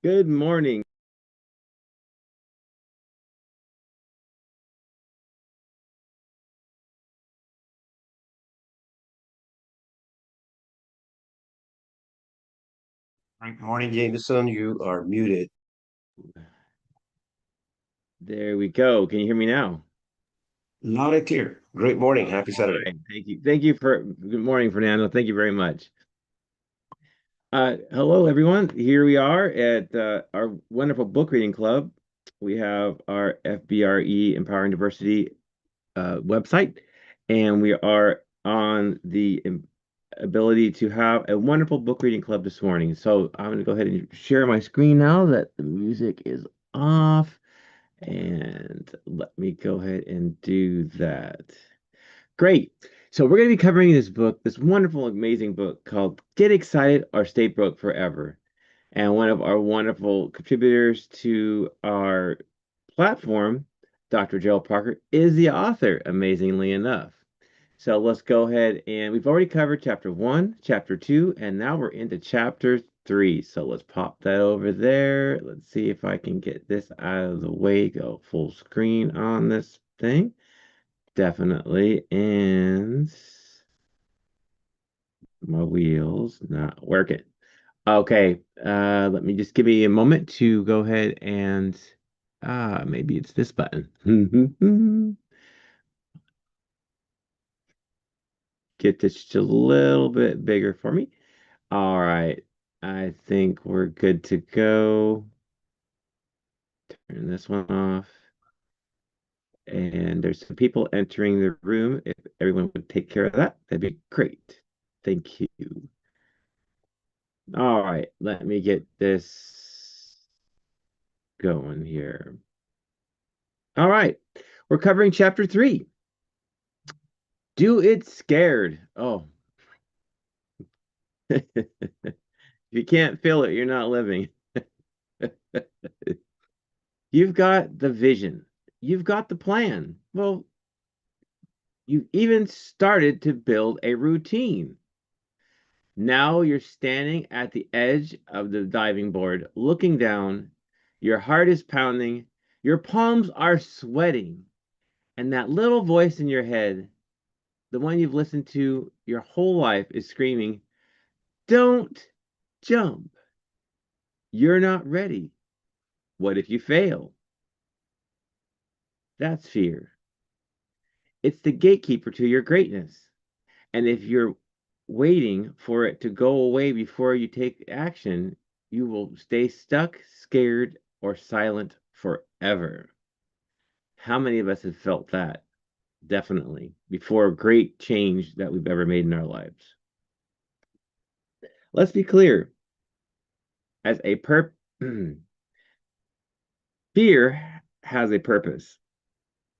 Good morning. Good morning, Jameson. You are muted. There we go. Can you hear me now? Loud and clear. Great morning. Happy All Saturday. right. Thank you. Good morning, Fernando. Thank you very much. Hello, everyone. Here we are at our wonderful book reading club. We have our FBRE Empowering Diversity website, and we are on the ability to have a wonderful book reading club this morning. So I'm going to go ahead and share my screen now that the music is off. And let me go ahead and do that. Great. So we're going to be covering this book, this wonderful, amazing book called Get Excited or Stay Broke Forever. And one of our wonderful contributors to our platform, Dr. Joe Parker, is the author, amazingly enough. So let's go ahead and we've already covered chapter one, chapter two, and now we're into chapter three. So let's pop that over there. Let's see if I can get this out of the way, go full screen on this thing. Definitely. And my wheels not working. Okay, let me just give me a moment to go ahead and maybe it's this button. Get this just a little bit bigger for me. All right, I think we're good to go. Turn this one off. And there's some people entering the room. If everyone would take care of that, that'd be great. Thank you. All right, let me get this going here. All right, we're covering chapter three. Do it scared. Oh, if you can't feel it, you're not living. You've got the vision. You've got the plan. Well, you even started to build a routine. Now you're standing at the edge of the diving board, looking down. Your heart is pounding. Your palms are sweating. And that little voice in your head, the one you've listened to your whole life, is screaming, "Don't jump. You're not ready. What if you fail?" That's fear. It's the gatekeeper to your greatness. And if you're waiting for it to go away before you take action, you will stay stuck, scared, or silent forever. How many of us have felt that? Definitely. Before a great change that we've ever made in our lives. Let's be clear. As a fear has a purpose.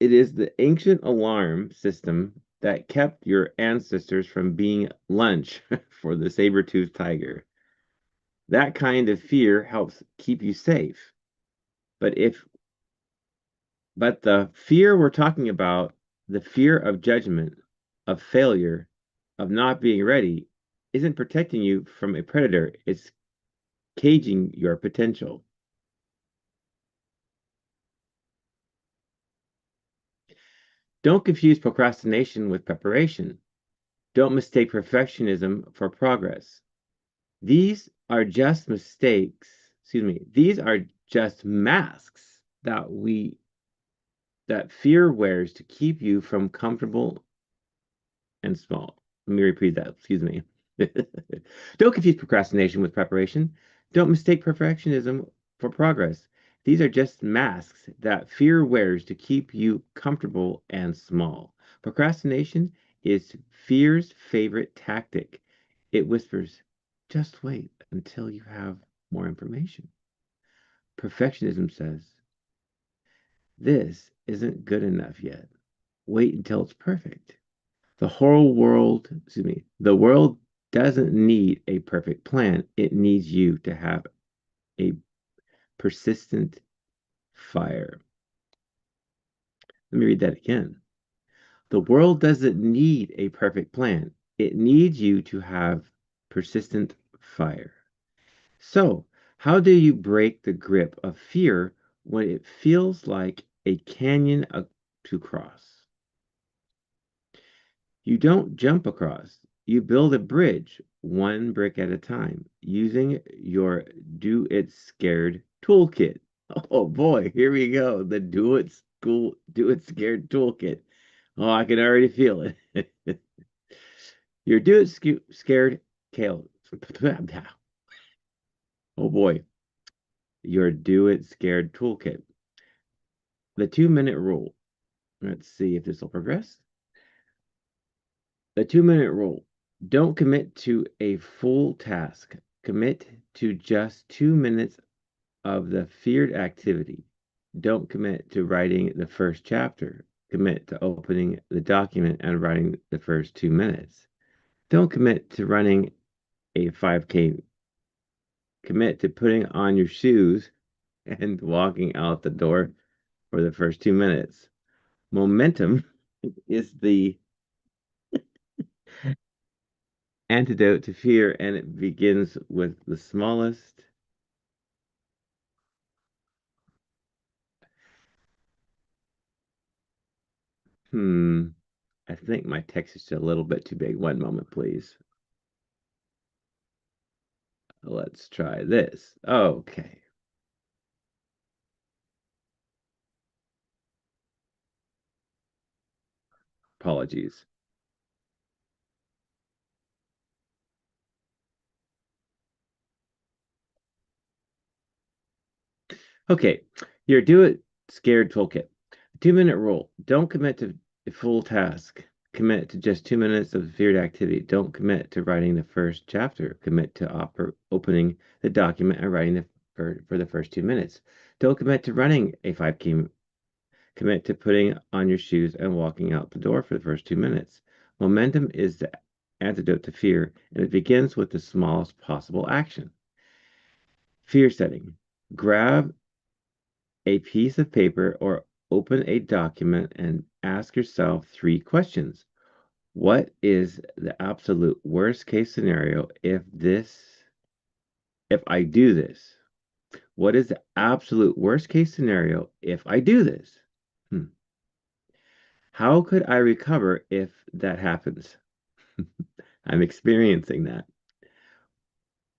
It is the ancient alarm system that kept your ancestors from being lunch for the saber-toothed tiger. That kind of fear helps keep you safe. But if but the fear we're talking about, the fear of judgment, of failure, of not being ready, isn't protecting you from a predator. It's caging your potential. Don't confuse procrastination with preparation. Don't mistake perfectionism for progress. These are just these are just masks that fear wears to keep you from comfortable and small. Let me repeat that, excuse me. Don't confuse procrastination with preparation. Don't mistake perfectionism for progress. These are just masks that fear wears to keep you comfortable and small. Procrastination is fear's favorite tactic. It whispers, just wait until you have more information. Perfectionism says, this isn't good enough yet. Wait until it's perfect. The world doesn't need a perfect plan. It needs you to have a persistent fire. Let me read that again. The world doesn't need a perfect plan. It needs you to have persistent fire. So, How do you break the grip of fear when it feels like a canyon to cross? You don't jump across. You build a bridge one brick at a time using your Do It Scared toolkit. Oh boy, here we go. The Do It Scared toolkit. Oh, I can already feel it. Your Scared kale. Oh boy, your Do It Scared toolkit. The 2 minute rule. Let's see if this will progress. The 2 minute rule. Don't commit to a full task. Commit to just 2 minutes of the feared activity. Don't commit to writing the first chapter. Commit to opening the document and writing the first 2 minutes. Don't commit to running a 5K. Commit to putting on your shoes and walking out the door for the first 2 minutes. Momentum is the antidote to fear, and it begins with the smallest. Hmm. I think my text is a little bit too big. One moment, please. Let's try this. Okay. Apologies. Okay. Your Do It Scared Toolkit. 2 minute rule. Don't commit to a full task. Commit to just 2 minutes of feared activity. Don't commit to writing the first chapter. Commit to opening the document and writing for the first 2 minutes. Don't commit to running a 5K. Commit to putting on your shoes and walking out the door for the first 2 minutes. Momentum is the antidote to fear, and it begins with the smallest possible action. Fear setting. Grab a piece of paper or open a document and ask yourself 3 questions. What is the absolute worst case scenario if I do this? What is the absolute worst case scenario if I do this? Hmm. How could I recover if that happens? I'm experiencing that.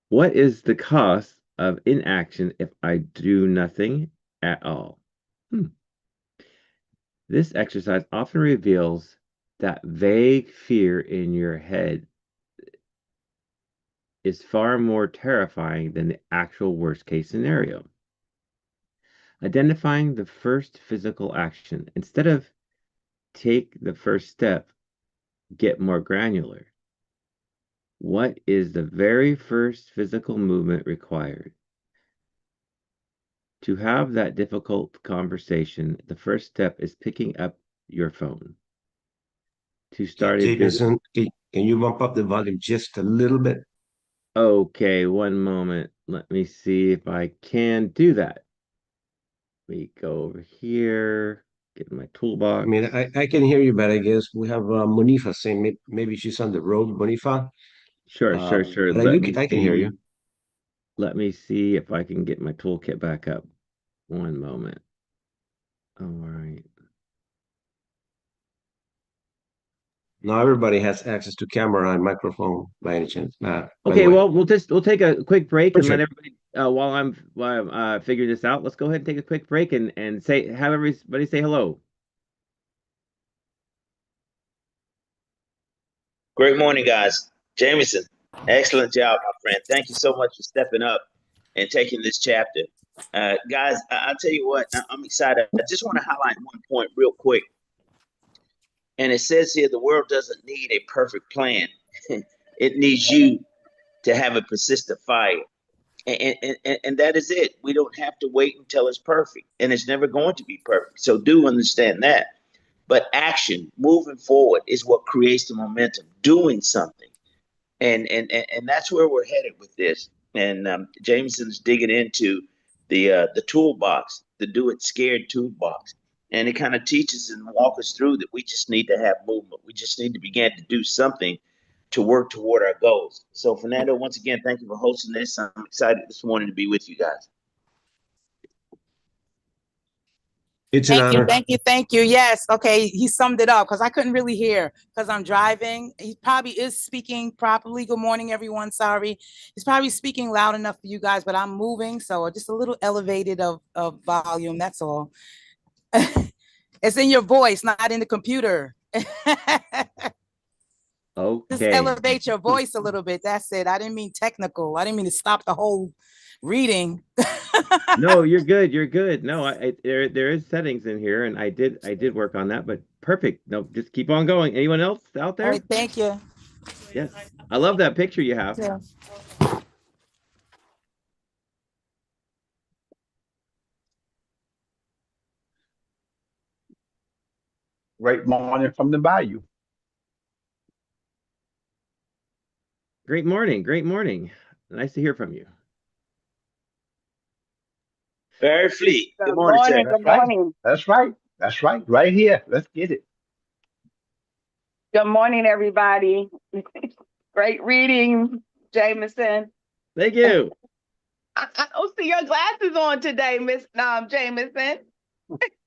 What is the cost of inaction if I do nothing at all? Hmm. This exercise often reveals that vague fear in your head is far more terrifying than the actual worst case scenario. Identifying the first physical action. Instead of take the first step, get more granular. What is the very first physical movement required? To have that difficult conversation, the first step is picking up your phone. To start a good. Jameson, can you bump up the volume just a little bit? Okay, one moment. Let me see if I can do that. We go over here, get my I mean, toolbox. I can hear you, but I guess we have Monifa saying maybe she's on the road, Monifa. Sure, sure, sure. But I can hear you. Let me see if I can get my toolkit back up. One moment. All right. Now everybody has access to camera and microphone by any chance. By the Okay, way, well, we'll take a quick break and let Richard. everybody while I'm figuring this out. Let's go ahead and take a quick break and say have everybody say hello. Great morning, guys. Jameson, excellent job, my friend. Thank you so much for stepping up and taking this chapter. Guys, I'll tell you what, I'm excited. I just want to highlight one point real quick. And it says here the world doesn't need a perfect plan, it needs you to have a persistent fire. And that is it. We don't have to wait until it's perfect, and it's never going to be perfect. So do understand that. But action, moving forward, is what creates the momentum. Doing something, and that's where we're headed with this. And Jameson's digging into the toolbox, the do it scared toolbox, and it kind of teaches and walks us through that we just need to have movement. We just need to begin to do something to work toward our goals. So, Fernando, once again, thank you for hosting this. I'm excited this morning to be with you guys. It's an honor. Thank you. Yes. Okay. He summed it up because I couldn't really hear because I'm driving. He probably is speaking properly. Good morning, everyone. Sorry. He's probably speaking loud enough for you guys, but I'm moving. So just a little elevated of volume. That's all. It's in your voice, not in the computer. Okay. Just elevate your voice a little bit. That's it. I didn't mean technical. I didn't mean to stop the whole reading. No, you're good. You're good. No, there is settings in here, and I did work on that, but perfect. No, just keep on going. Anyone else out there? All right, thank you. Yes. I love that picture you have. Yeah. Great morning from the bayou. Great morning. Great morning. Nice to hear from you. Barry Fleet. Good Good morning, sir. morning. That's Good right. morning. That's right. That's right. Right here. Let's get it. Good morning, everybody. Great reading, Jameson. Thank you. I don't see your glasses on today, Miss Jameson.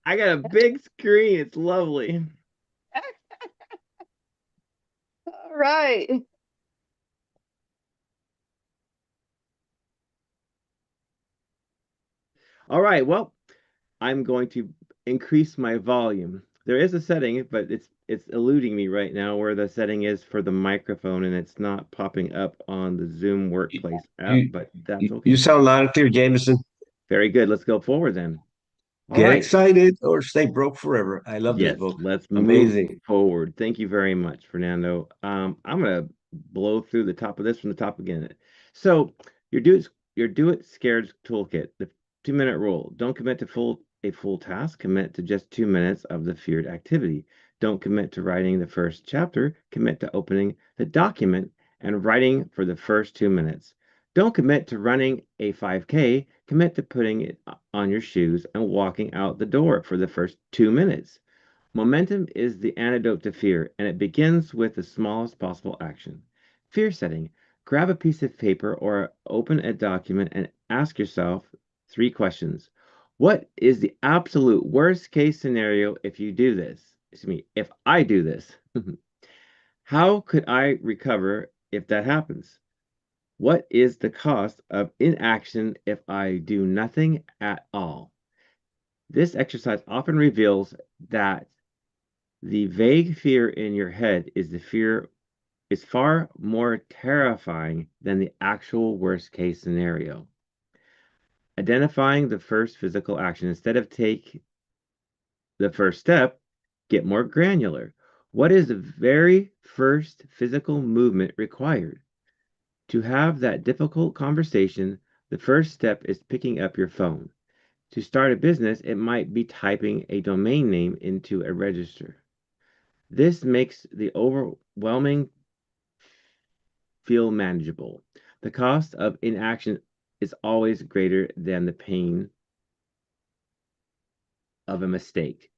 I got a big screen. It's lovely. All right. All right. Well, I'm going to increase my volume. There is a setting, but it's eluding me right now where the setting is for the microphone, and it's not popping up on the Zoom Workplace app, but that's okay. You sound loud and clear, Jameson. Very good. Let's go forward then. All Get right. excited or stay broke forever. I love this Yes, book. let's Amazing. move forward. Thank you very much, Fernando. I'm gonna blow through the top of this from the top again. So your do it scared toolkit, the 2 minute rule. Don't commit to a full task, commit to just 2 minutes of the feared activity. Don't commit to writing the first chapter, commit to opening the document and writing for the first 2 minutes. Don't commit to running a 5K, commit to putting it on your shoes and walking out the door for the first 2 minutes. Momentum is the antidote to fear, and it begins with the smallest possible action. Fear setting. Grab a piece of paper or open a document and ask yourself 3 questions. What is the absolute worst case scenario if you do this? Excuse me, if I do this? How could I recover if that happens? What is the cost of inaction if I do nothing at all? This exercise often reveals that the vague fear in your head is far more terrifying than the actual worst case scenario. Identifying the first physical action. Instead of take the first step, get more granular. What is the very first physical movement required? To have that difficult conversation, the first step is picking up your phone. To start a business, it might be typing a domain name into a register. This makes the overwhelming feel manageable. The cost of inaction is always greater than the pain of a mistake.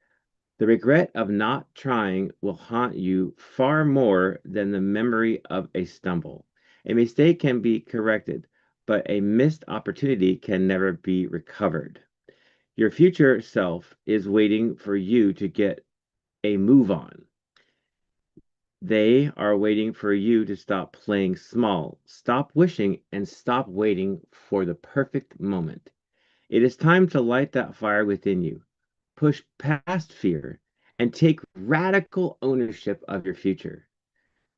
The regret of not trying will haunt you far more than the memory of a stumble. A mistake can be corrected, but a missed opportunity can never be recovered. Your future self is waiting for you to get a move on. They are waiting for you to stop playing small, stop wishing, and stop waiting for the perfect moment. It is time to light that fire within you. Push past fear and take radical ownership of your future.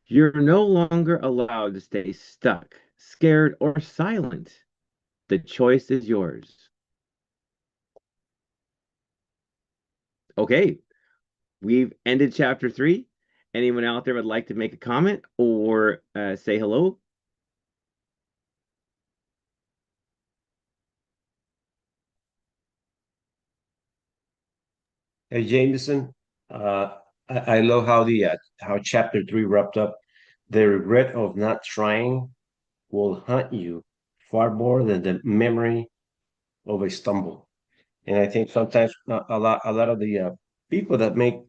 You're no longer allowed to stay stuck, scared, or silent. The choice is yours. Okay, we've ended chapter 3. Anyone out there would like to make a comment or say hello? Hey, Jameson, I love how chapter 3 wrapped up. The regret of not trying will haunt you far more than the memory of a stumble. And I think sometimes a lot of the people that make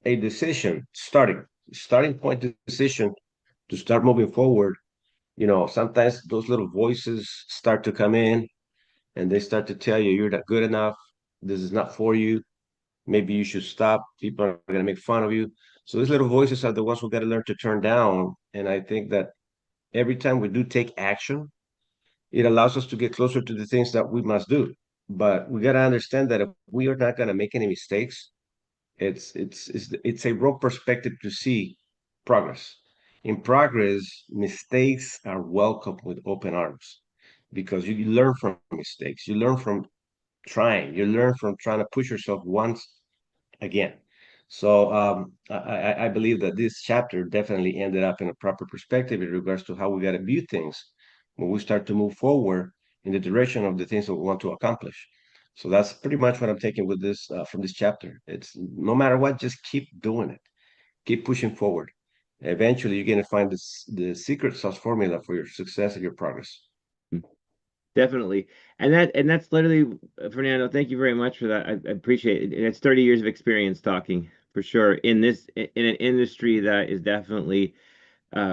a decision, starting point decision, to start moving forward, sometimes those little voices start to come in and they start to tell you you're not good enough. This is not for you. Maybe you should stop. People are going to make fun of you. So these little voices are the ones we got to learn to turn down. And I think that every time we do take action, it allows us to get closer to the things that we must do. But we got to understand that if we are not going to make any mistakes, it's a wrong perspective to see progress. In progress, mistakes are welcomed with open arms because you learn from mistakes. You learn from trying. You learn from trying to push yourself once again. So I believe that this chapter definitely ended up in a proper perspective in regards to how we got to view things when we start to move forward in the direction of the things that we want to accomplish. So that's pretty much what I'm taking with this from this chapter. It's no matter what, just keep doing it, keep pushing forward. Eventually, you're going to find the secret sauce formula for your success and your progress. Definitely. And that's literally, Fernando, thank you very much for that. I appreciate it. It's 30 years of experience talking for sure in an industry that is definitely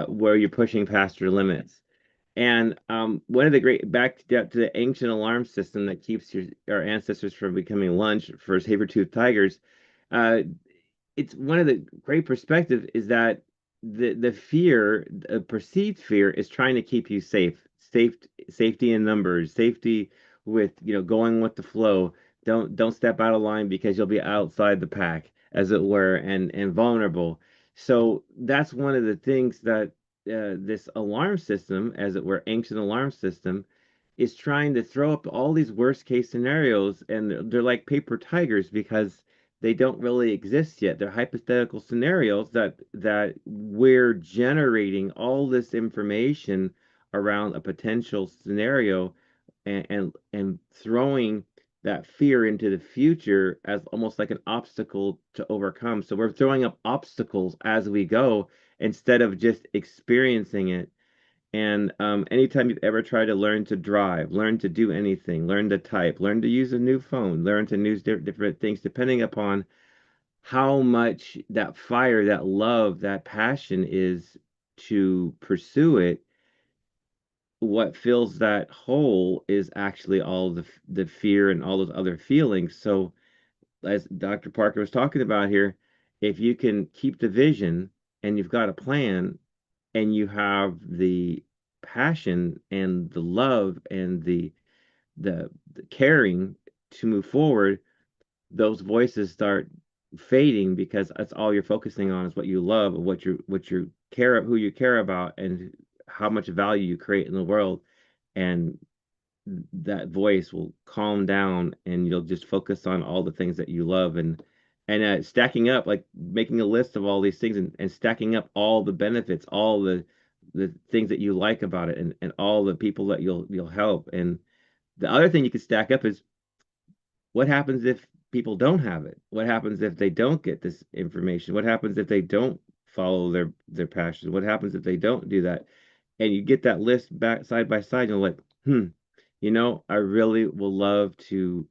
where you're pushing past your limits. And one of the great back to the ancient alarm system that keeps our ancestors from becoming lunch for saber-toothed tigers. Uh, it's one of the great perspectives is that the fear, the perceived fear, is trying to keep you safety in numbers, safety with going with the flow. Don't step out of line because you'll be outside the pack, as it were, and vulnerable. So that's one of the things that this alarm system, as it were, ancient alarm system, is trying to throw up all these worst case scenarios, and they're like paper tigers because they don't really exist yet. They're hypothetical scenarios that we're generating all this information around a potential scenario and throwing that fear into the future as almost like an obstacle to overcome. So we're throwing up obstacles as we go instead of just experiencing it. And anytime you've ever tried to learn to drive, learn to do anything, learn to type, learn to use a new phone, learn to use different things, depending upon how much that fire, that love, that passion is to pursue it, what fills that hole is actually all the fear and all those other feelings. So, as Dr. Parker was talking about here, if you can keep the vision and you've got a plan and you have the passion and the love and the caring to move forward, those voices start fading because that's all you're focusing on is what you love, what you care, who you care about, and how much value you create in the world. And that voice will calm down, and you'll just focus on all the things that you love, and stacking up, like making a list of all these things, and stacking up all the benefits, all the things that you like about it, and all the people that you'll help. And the other thing you could stack up is what happens if people don't have it? What happens if they don't get this information? What happens if they don't follow their passions? What happens if they don't do that? And you get that list back side by side, and you're like, I really will love to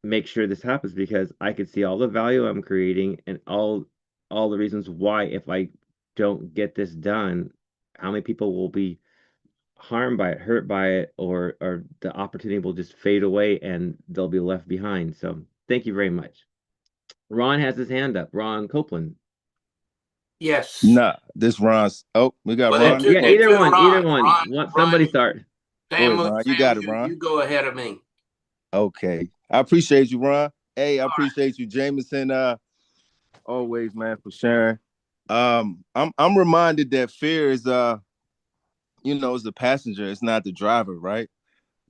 make sure this happens because I could see all the value I'm creating and all the reasons why if I don't get this done, how many people will be harmed by it, hurt by it, or the opportunity will just fade away and they'll be left behind. So thank you very much. Ron has his hand up. Ron Copeland. Yes. Nah, this Ron's. Oh, we got Well, Ron. Yeah, either one, Ron. Somebody start. Go ahead, Ron. You got it, Ron. You go ahead of me. Okay. I appreciate you, Ron. Hey, I All appreciate you, Jameson. Always, man, for sharing. I'm reminded that fear is is the passenger, it's not the driver, right?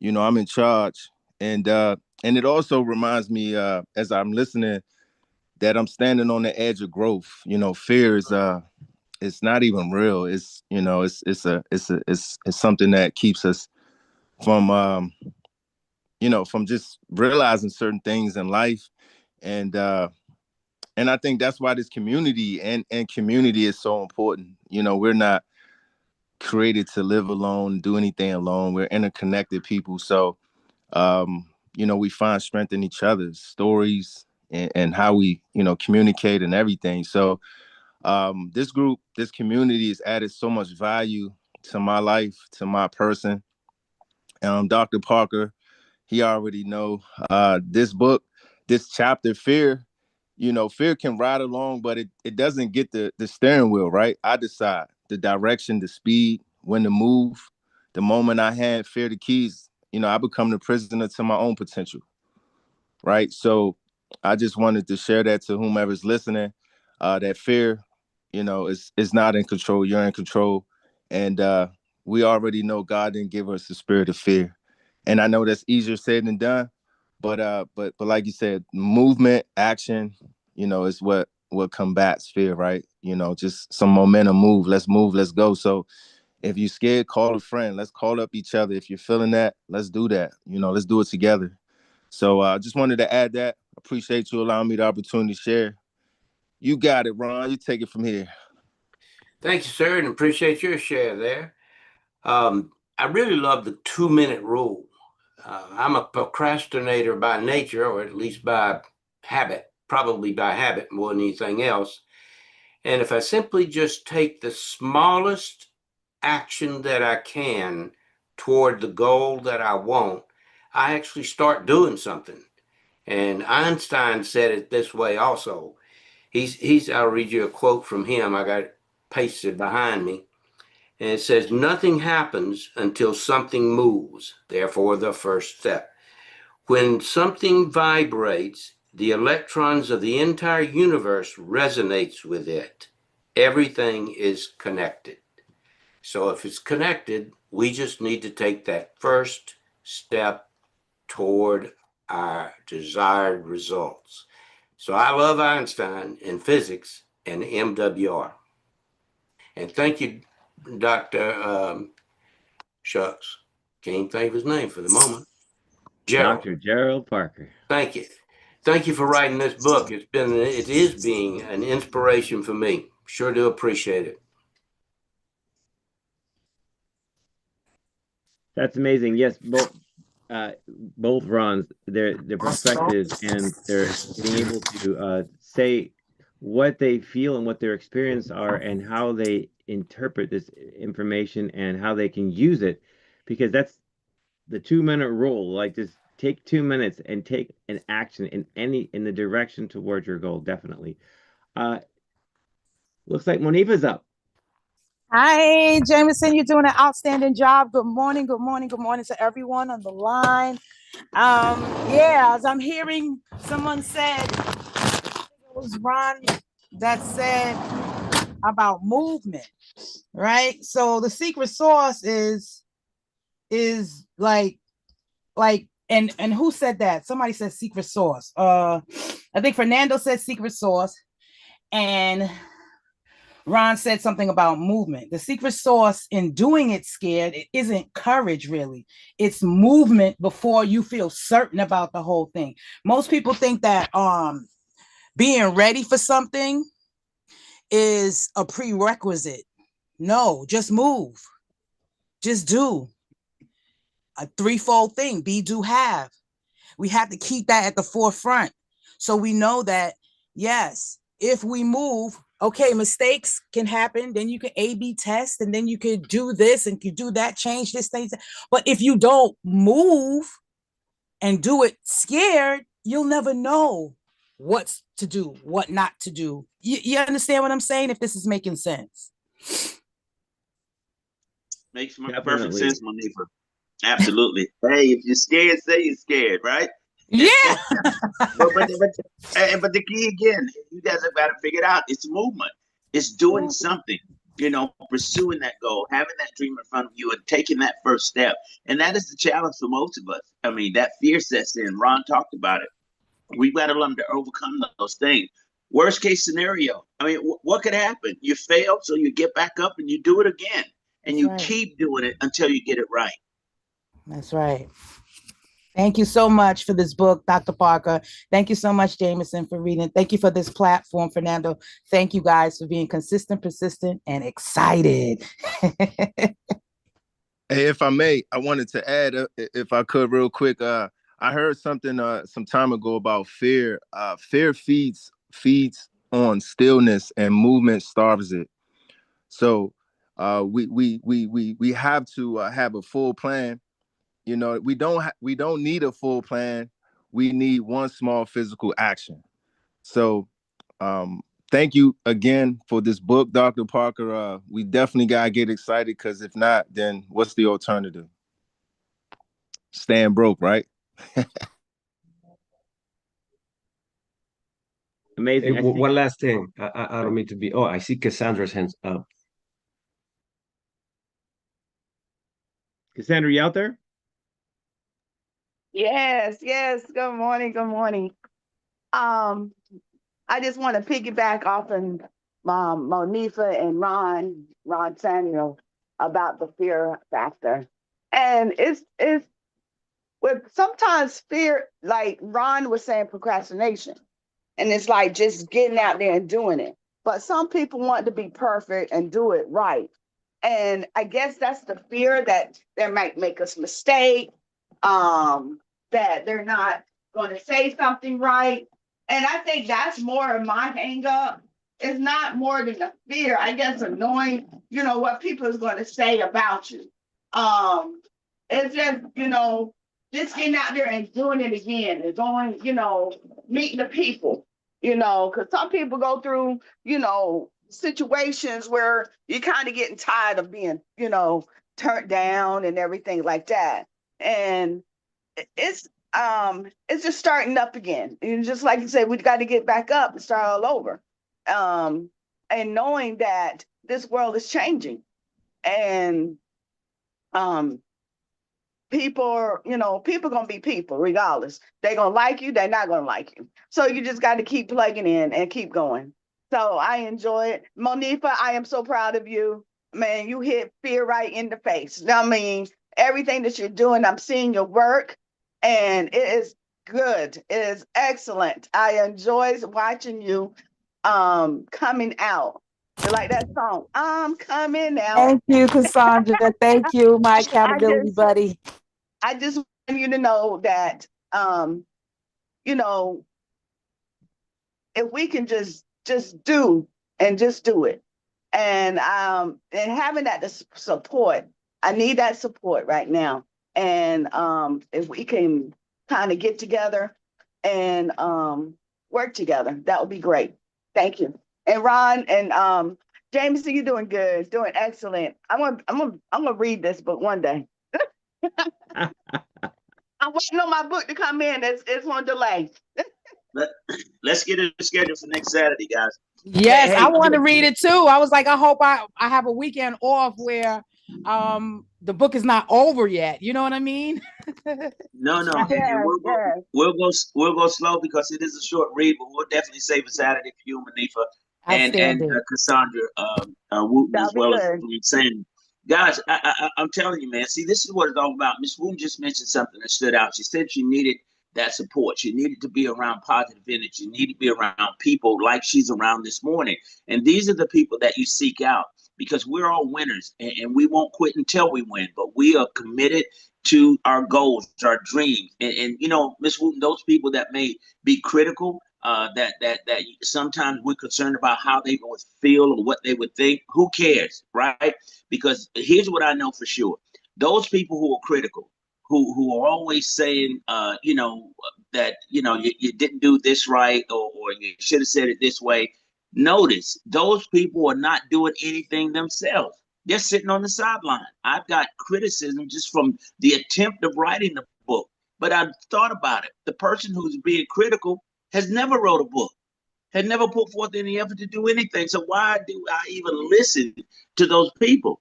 I'm in charge. And it also reminds me, as I'm listening, that I'm standing on the edge of growth. Fear is it's not even real. It's it's something that keeps us from from just realizing certain things in life. And I think that's why this community and community is so important. We're not created to live alone, do anything alone. We're interconnected people. So we find strength in each other's stories and how we, communicate and everything. So This group, this community has added so much value to my life, to my person. Dr. Parker, he already know this book, this chapter, fear, fear can ride along, but it doesn't get the steering wheel, right? I decide the direction, the speed, when to move. The moment I hand fear the keys, I become the prisoner to my own potential, right? So I just wanted to share that to whomever's listening, that fear, is not in control. You're in control. And we already know God didn't give us the spirit of fear. And I know that's easier said than done, but like you said, movement, action, is what combats fear, right? Just some momentum, move, let's go. So if you're scared, call a friend. Let's call up each other. If you're feeling that, let's do that. Let's do it together. So I just wanted to add that. Appreciate you allowing me the opportunity to share. You got it, Ron. You take it from here. Thank you, sir, and appreciate your share there. I really love the 2-minute rule. I'm a procrastinator by nature, or at least by habit, probably by habit more than anything else. And if I simply just take the smallest action that I can toward the goal that I want, I actually start doing something. And Einstein said it this way also. I'll read you a quote from him. I got it pasted behind me. And it says, nothing happens until something moves, therefore the first step. When something vibrates, the electrons of the entire universe resonates with it. Everything is connected. So if it's connected, we just need to take that first step toward our desired results. So I love Einstein and physics and MWR. And thank you, Dr. Shucks. Can't think of his name for the moment. Gerald. Dr. Gerald Parker. Thank you. Thank you for writing this book. It is being an inspiration for me. Sure do appreciate it. That's amazing. Yes, both Rons, their perspectives and their being able to say what they feel and what their experience are and how they interpret this information and how they can use it, because that's the 2-minute rule. Like, just take 2 minutes and take an action in the direction towards your goal. Definitely. Looks like Monifa's up. Hi, Jameson. You're doing an outstanding job. Good morning, good morning, good morning to everyone on the line. As I'm hearing someone said, it was Ron that said about movement, right? So the secret sauce is like and who said that? Somebody said secret sauce. I think Fernando said secret sauce, and Ron said something about movement. The secret sauce in doing it scared, it isn't courage really. It's movement before you feel certain about the whole thing. Most people think that being ready for something is a prerequisite. No, just move. Just do. A threefold thing: be, do, have. We have to keep that at the forefront. So we know that, yes, if we move, okay, mistakes can happen. Then you can A/B test, and then you could do this and you do that, change this thing. But if you don't move and do it scared, you'll never know what to do, what not to do. You understand what I'm saying? If this is making sense. Makes perfect Definitely. sense, Monifa. Absolutely. Hey, if you're scared, say you're scared, right? Yeah. but the key again, you guys have got to figure it out. It's movement. It's doing something. Pursuing that goal, having that dream in front of you, and taking that first step. And that is the challenge for most of us. I mean, that fear sets in. Ron talked about it. We've got to learn to overcome those things. Worst case scenario. I mean, what could happen? You fail, so you get back up and you do it again, and you keep doing it until you get it right. That's right. Thank you so much for this book, Dr. Parker. Thank you so much, Jameson, for reading. Thank you for this platform, Fernando. Thank you guys for being consistent, persistent, and excited. Hey, if I may, I wanted to add, if I could, real quick. I heard something some time ago about fear. Fear feeds on stillness, and movement starves it. So we have to have a full plan. You know, we don't need a full plan. We need one small physical action. So um, thank you again for this book, Dr. Parker. We definitely gotta get excited, because if not, then what's the alternative? Staying broke, right? Amazing. Hey, one last thing. I don't mean to be. Oh, I see Cassandra's hands up. Cassandra, you out there? Yes, yes. Good morning. Good morning. Um, I just want to piggyback off of Monifa and Ron Samuel about the fear factor. And it's with sometimes fear, like Ron was saying, procrastination. And it's like just getting out there and doing it. But some people want to be perfect and do it right. And I guess that's the fear that they might make us mistake, that they're not going to say something right. And I think that's more of my hang up. It's not more than the fear, I guess, of knowing, what people is going to say about you. It's just, just getting out there and doing it again and going, meeting the people, because some people go through, situations where you're kind of getting tired of being, turned down and everything like that. And it's just starting up again. And just like you said, we got to get back up and start all over. And knowing that this world is changing and people are, people gonna be people regardless. They're gonna like you, they're not gonna like you. So you just got to keep plugging in and keep going. So I enjoy it. Monifa, I am so proud of you. Man, you hit fear right in the face. I mean, everything that you're doing, I'm seeing your work, and it is good. It is excellent. I enjoy watching you coming out. You like that song? I'm coming out. Thank you, Cassandra. Thank you, my accountability buddy. I just want you to know that, you know, if we can just do and just do it, and having that support, I need that support right now. And if we can kind of get together and work together, that would be great. Thank you. And Ron and Jameson, you're doing good, doing excellent. I'm gonna read this book one day. I'm waiting on my book to come in. It's on delay. Let's get it scheduled for next Saturday, guys. Yes, I want to read it too. I was like, I hope I have a weekend off where the book is not over yet. You know what I mean? No, and we'll go slow because it is a short read, but we'll definitely save a Saturday for you, Manifa, and Cassandra, Wooten, as well as Sam. Guys, I'm telling you, man. See, this is what it's all about. Miss Wooten just mentioned something that stood out. She said she needed that support. She needed to be around positive energy. She needed to be around people like she's around this morning. And these are the people that you seek out because we're all winners and we won't quit until we win. But we are committed to our goals, our dreams. And you know, Miss Wooten, those people that may be critical, that sometimes we're concerned about how they would feel or what they would think. Who cares, right? Because here's what I know for sure: those people who are critical, who are always saying, that you didn't do this right, or you should have said it this way. Notice those people are not doing anything themselves. They're sitting on the sideline. I've got criticism just from the attempt of writing the book, but I've thought about it. The person who's being critical has never wrote a book, had never put forth any effort to do anything. So why do I even listen to those people?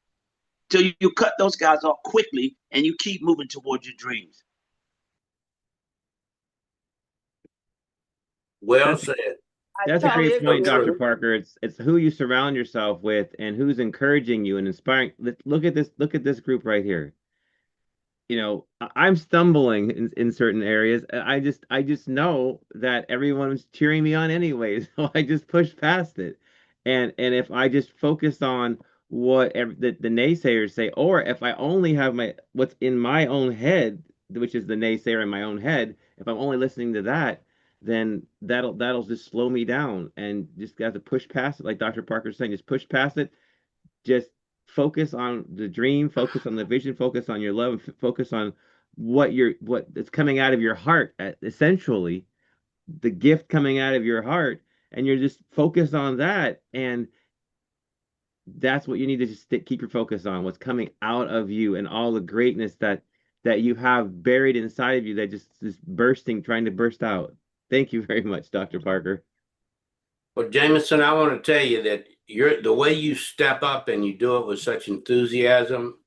Till you cut those guys off quickly and you keep moving towards your dreams. Well said. That's a great point, Dr. Parker. It's who you surround yourself with and who's encouraging you and inspiring. Look at this group right here. You know, I'm stumbling in certain areas. I just know that everyone's cheering me on anyway, so I just push past it. And if I just focus on what the naysayers say, or if I only have what's in my own head, which is the naysayer in my own head, if I'm only listening to that, then that'll just slow me down, and just got to push past it, like Dr. Parker's saying, just push past it. Just focus on the dream, focus on the vision, focus on your love, focus on what is coming out of your heart, essentially the gift coming out of your heart, and you're just focused on that, and that's what you need to just keep your focus on, what's coming out of you, and all the greatness that you have buried inside of you, that just is bursting, trying to burst out. Thank you very much, Dr. Parker. Well, Jameson, I want to tell you that the way you step up and you do it with such enthusiasm,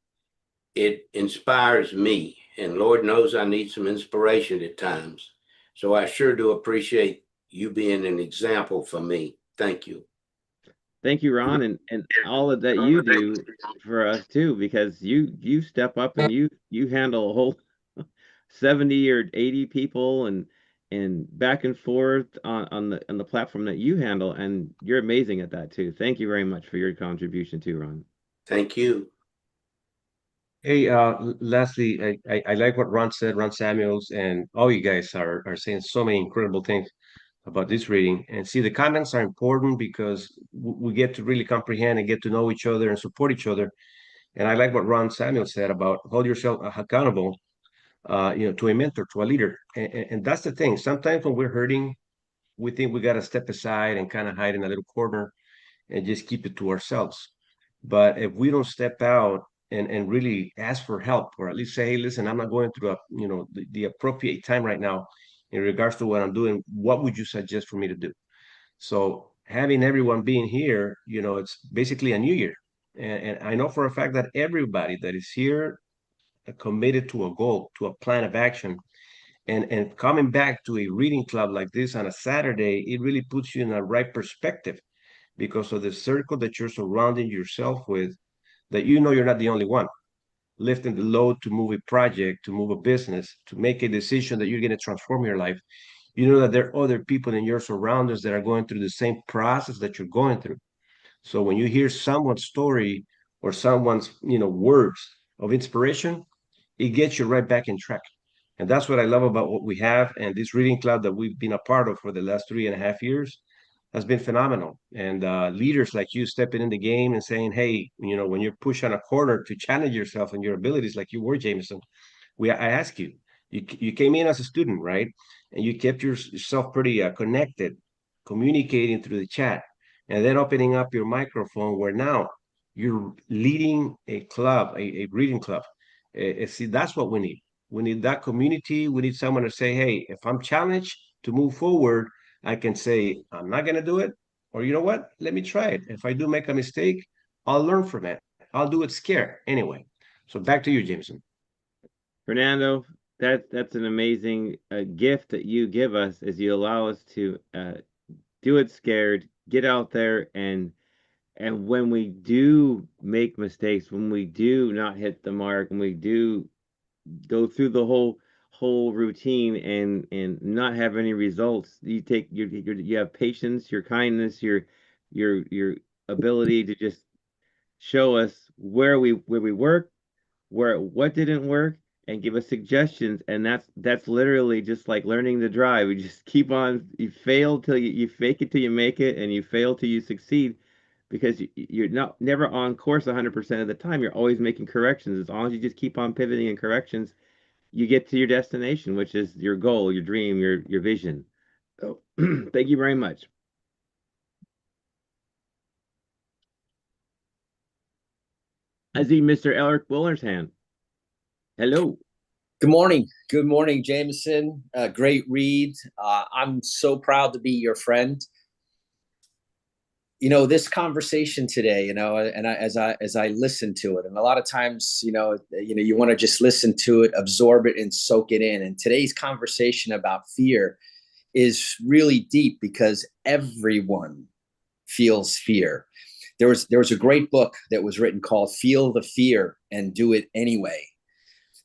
it inspires me. And Lord knows I need some inspiration at times. So I sure do appreciate you being an example for me. Thank you. Thank you, Ron, and all of that you do for us too, because you step up and you handle a whole 70 or 80 people, and back and forth on the platform that you handle, and you're amazing at that too. Thank you very much for your contribution too, Ron. Thank you. Hey, lastly, I like what Ron said, Ron Samuels, and all you guys are saying so many incredible things about this reading. And see, the comments are important because we get to really comprehend and get to know each other and support each other. And I like what Ron Samuel said about hold yourself accountable, to a mentor, to a leader. And that's the thing. Sometimes when we're hurting, we think we got to step aside and kind of hide in a little corner and just keep it to ourselves. But if we don't step out and really ask for help, or at least say, hey, listen, I'm not going through the appropriate time right now in regards to what I'm doing, what would you suggest for me to do? So having everyone being here, it's basically a new year. And I know for a fact that everybody that is here committed to a goal, to a plan of action. And coming back to a reading club like this on a Saturday, it really puts you in a right perspective because of the circle that you're surrounding yourself with, that you're not the only one lifting the load to move a project, to move a business, to make a decision that you're going to transform your life. You know that there are other people in your surroundings that are going through the same process that you're going through. So when you hear someone's story or someone's, words of inspiration, it gets you right back in track. And that's what I love about what we have. And this reading club that we've been a part of for the last 3.5 years has been phenomenal. And leaders like you stepping in the game and saying, hey, when you're pushed on a corner to challenge yourself and your abilities, like you were, Jameson, I ask you, you came in as a student, right? And you kept yourself pretty connected, communicating through the chat, and then opening up your microphone where now you're leading a club, a reading club. See, that's what we need. We need that community. We need someone to say, hey, if I'm challenged to move forward, I can say, I'm not going to do it. Or you know what? Let me try it. If I do make a mistake, I'll learn from it. I'll do it scared anyway. So back to you, Jameson. Fernando, that's an amazing gift that you give us, as you allow us to do it scared, get out there, and when we do make mistakes, when we do not hit the mark, when we do go through the whole routine and not have any results, you have patience, your kindness, your ability to just show us where we work, what didn't work, and give us suggestions. And that's literally just like learning to drive. We just keep on, you fail till you fake it till you make it, and you fail till you succeed, because you're not never on course 100% of the time. You're always making corrections. As long as you just keep on pivoting in corrections, you get to your destination, which is your goal, your dream, your vision. So thank you very much. I see Mr. Eric Willer's hand. Hello. Good morning. Good morning, Jameson. Great read. I'm so proud to be your friend. This conversation today, and as I listen to it, and a lot of times, you want to just listen to it, absorb it, and soak it in. And today's conversation about fear is really deep because everyone feels fear. There was a great book that was written called "Feel the Fear and Do It Anyway."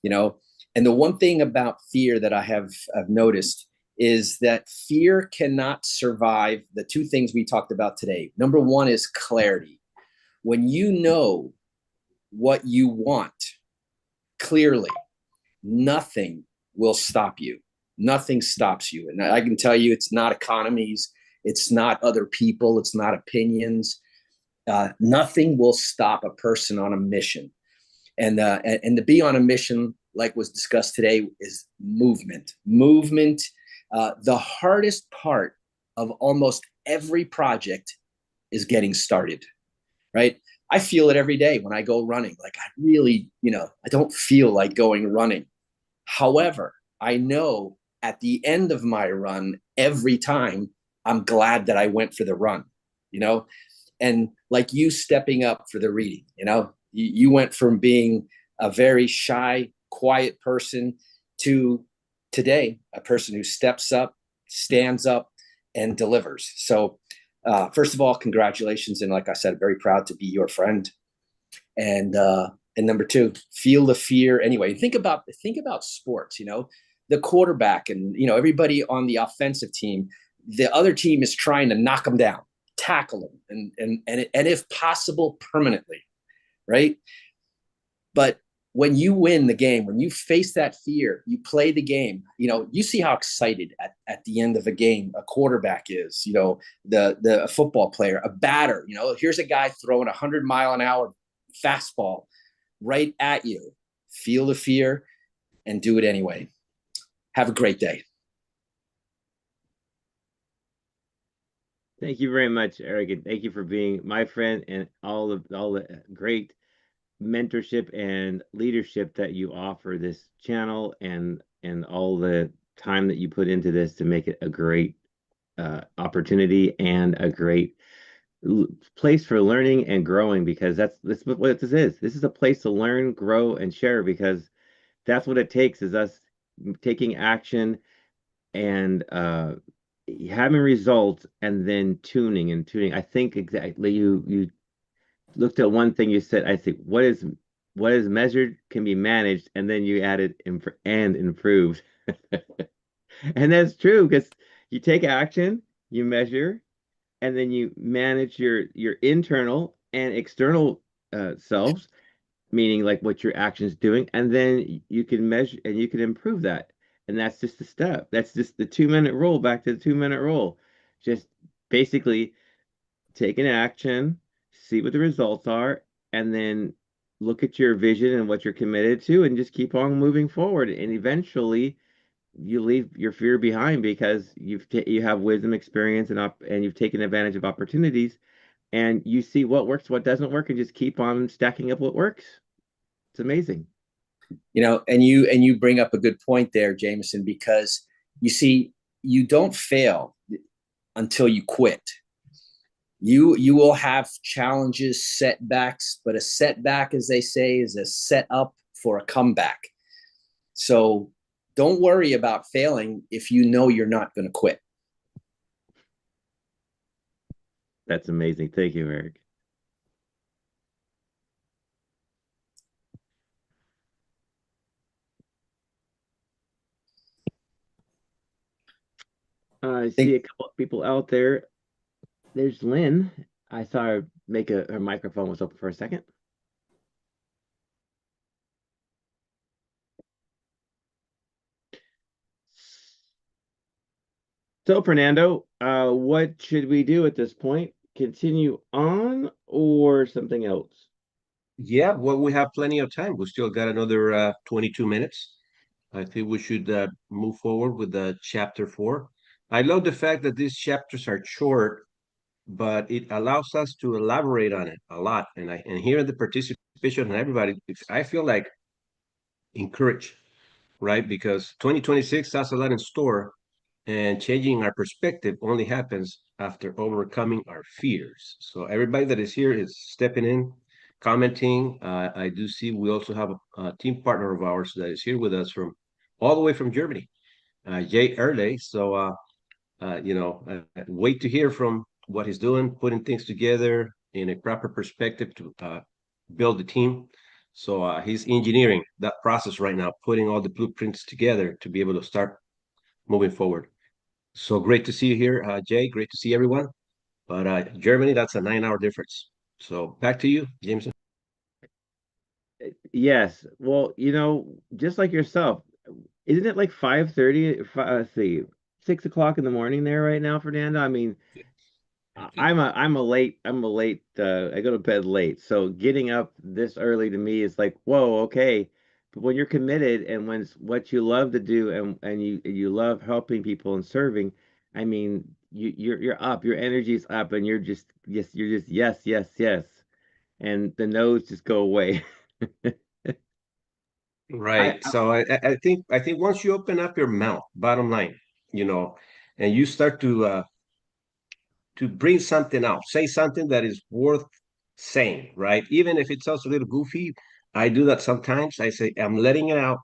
And the one thing about fear that I've noticed is that fear cannot survive the two things we talked about today. Number one is clarity. When you know what you want clearly, nothing will stop you. Nothing stops you. And I can tell you, it's not economies, it's not other people, it's not opinions. Nothing will stop a person on a mission. And to be on a mission, like was discussed today, is movement. Movement. The hardest part of almost every project is getting started, right? I feel it every day when I go running. Like I really, I don't feel like going running. However, I know at the end of my run, every time, I'm glad that I went for the run, and like you stepping up for the reading, you went from being a very shy, quiet person to today, a person who steps up, stands up, and delivers. So first of all, congratulations. And like I said, very proud to be your friend. And number two, feel the fear anyway. Think about sports, the quarterback and, everybody on the offensive team, the other team is trying to knock them down, tackle them, and if possible, permanently, right? But when you win the game, when you face that fear, you play the game, you see how excited at the end of a game a quarterback is, the football player, a batter, here's a guy throwing 100-mile-an-hour fastball right at you. Feel the fear and do it anyway. Have a great day. Thank you very much, Eric, and thank you for being my friend and all the great mentorship and leadership that you offer this channel and all the time that you put into this to make it a great opportunity and a great place for learning and growing, because that's what this is. This is a place to learn, grow, and share, because that's what it takes, is us taking action and having results and then tuning. I think exactly you looked at one thing you said. I think what is measured can be managed, and then you added and improved. And that's true, because you take action, you measure, and then you manage your internal and external selves, meaning like what your action's doing, and then you can measure and you can improve that. And that's just the step. That's just the 2-minute rule. Back to the 2-minute rule. Just basically take an action, see what the results are, and then look at your vision and what you're committed to, and just keep on moving forward. And eventually, you leave your fear behind, because you have wisdom, experience, and you've taken advantage of opportunities, and you see what works, what doesn't work, and just keep on stacking up what works. It's amazing. And you bring up a good point there, Jameson, because you see, you don't fail until you quit. You will have challenges, setbacks, but a setback, as they say, is a set up for a comeback. So don't worry about failing if you know you're not going to quit. That's amazing. Thank you, Eric. I see a couple of people out there. There's Lynn. I saw her make her microphone was open for a second. So, Fernando, what should we do at this point? Continue on or something else? Yeah, well, we have plenty of time. We still got another 22 minutes. I think we should move forward with the chapter 4. I love the fact that these chapters are short, but it allows us to elaborate on it a lot. And here the participation of everybody, I feel like encouraged, right? Because 2026 has a lot in store, and changing our perspective only happens after overcoming our fears. So everybody that is here is stepping in, commenting. I do see we also have a team partner of ours that is here with us from all the way from Germany, Jay Erle. So wait to hear from what he's doing, putting things together in a proper perspective to build the team. So he's engineering that process right now, putting all the blueprints together to be able to start moving forward. So great to see you here, Jay. Great to see everyone. But Germany, that's a 9-hour difference. So back to you, Jameson. Yes. Well, just like yourself, isn't it like 5:30? Let's see, 6 o'clock in the morning there right now, Fernando? I mean, I'm a late I go to bed late. So getting up this early to me is like, whoa, okay. But when you're committed and when it's what you love to do and you love helping people and serving, I mean, you're up, your energy's up and you're just yes, yes, yes. And the no's just go away. Right. So I think once you open up your mouth, bottom line, you know, and you start to bring something out, say something that is worth saying, right? Even if it sounds a little goofy, I do that sometimes. I say I'm letting it out.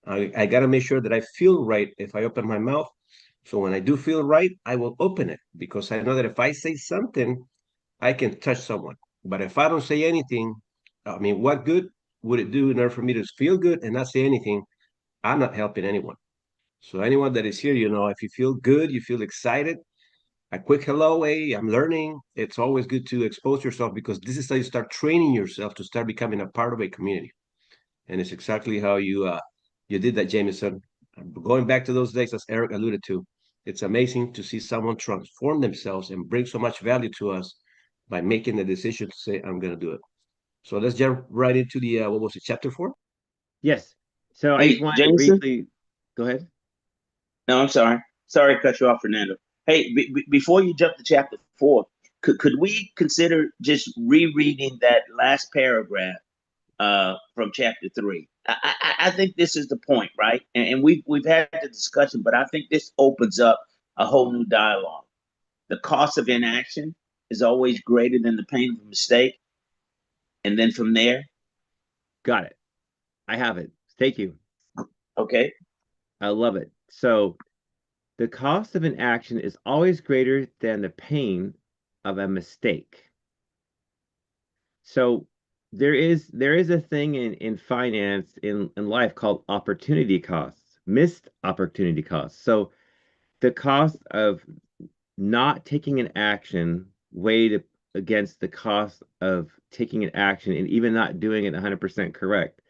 I gotta make sure that I feel right if I open my mouth. So when I do feel right, I will open it because I know that if I say something, I can touch someone. But if I don't say anything, I mean, what good would it do in order for me to feel good and not say anything? I'm not helping anyone. So anyone that is here, if you feel good, you feel excited, a quick hello, hey, I'm learning. It's always good to expose yourself because this is how you start training yourself to start becoming a part of a community. And it's exactly how you did that, Jameson. Going back to those days, as Eric alluded to, it's amazing to see someone transform themselves and bring so much value to us by making the decision to say, I'm going to do it. So let's jump right into the, what was it, chapter 4? Yes. So I just Hey, wanted to Jameson. briefly go ahead. No, I'm sorry. Sorry to cut you off, Fernando. Hey, before you jump to chapter 4, could we consider just rereading that last paragraph from chapter 3? I think this is the point, right? And we've had the discussion, but I think this opens up a whole new dialogue. The cost of inaction is always greater than the pain of a mistake. And then from there, Got it. I have it. Thank you. okay, I love it. So the cost of an action is always greater than the pain of a mistake. So there is a thing in finance in life called opportunity costs, missed opportunity costs. So the cost of not taking an action weighed against the cost of taking an action and even not doing it 100% correct.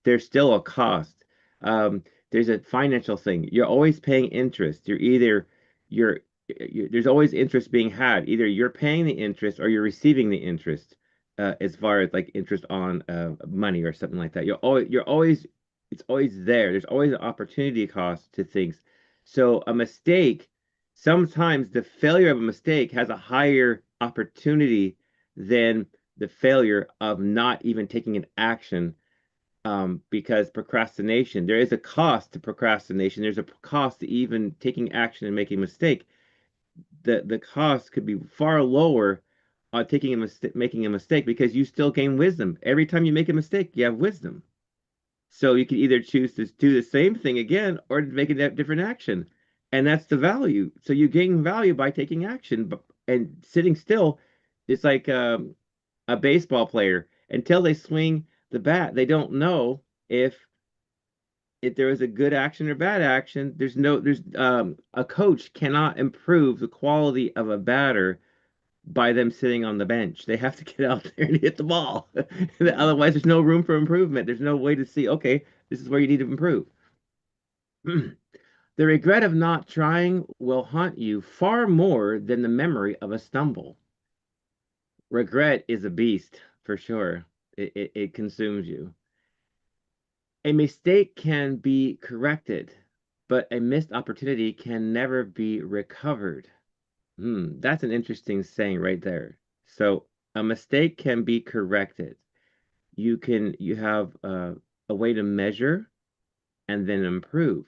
There's still a cost. There's a financial thing. You're always paying interest. You're there's always interest being had. Either you're paying the interest or you're receiving the interest, as far as like interest on money or something like that. You're always it's always there. There's always an opportunity cost to things. So a mistake, sometimes the failure of a mistake has a higher opportunity than the failure of not even taking an action, because procrastination, there is a cost to procrastination. There's a cost to even taking action and making a mistake. The cost could be far lower on taking a mistake, making a mistake, because you still gain wisdom. Every time you make a mistake, you have wisdom. So you can either choose to do the same thing again or to make a different action. And that's the value. So you gain value by taking action, and sitting still. It's like a baseball player. Until they swing the bat, they don't know if there was a good action or bad action. There's a coach cannot improve the quality of a batter by them sitting on the bench. They have to get out there and hit the ball. Otherwise, there's no room for improvement. There's no way to see, okay, this is where you need to improve. The regret of not trying will haunt you far more than the memory of a stumble. Regret is a beast for sure. It consumes you. A mistake can be corrected, but a missed opportunity can never be recovered. That's an interesting saying right there. So a mistake can be corrected. You have a way to measure and then improve.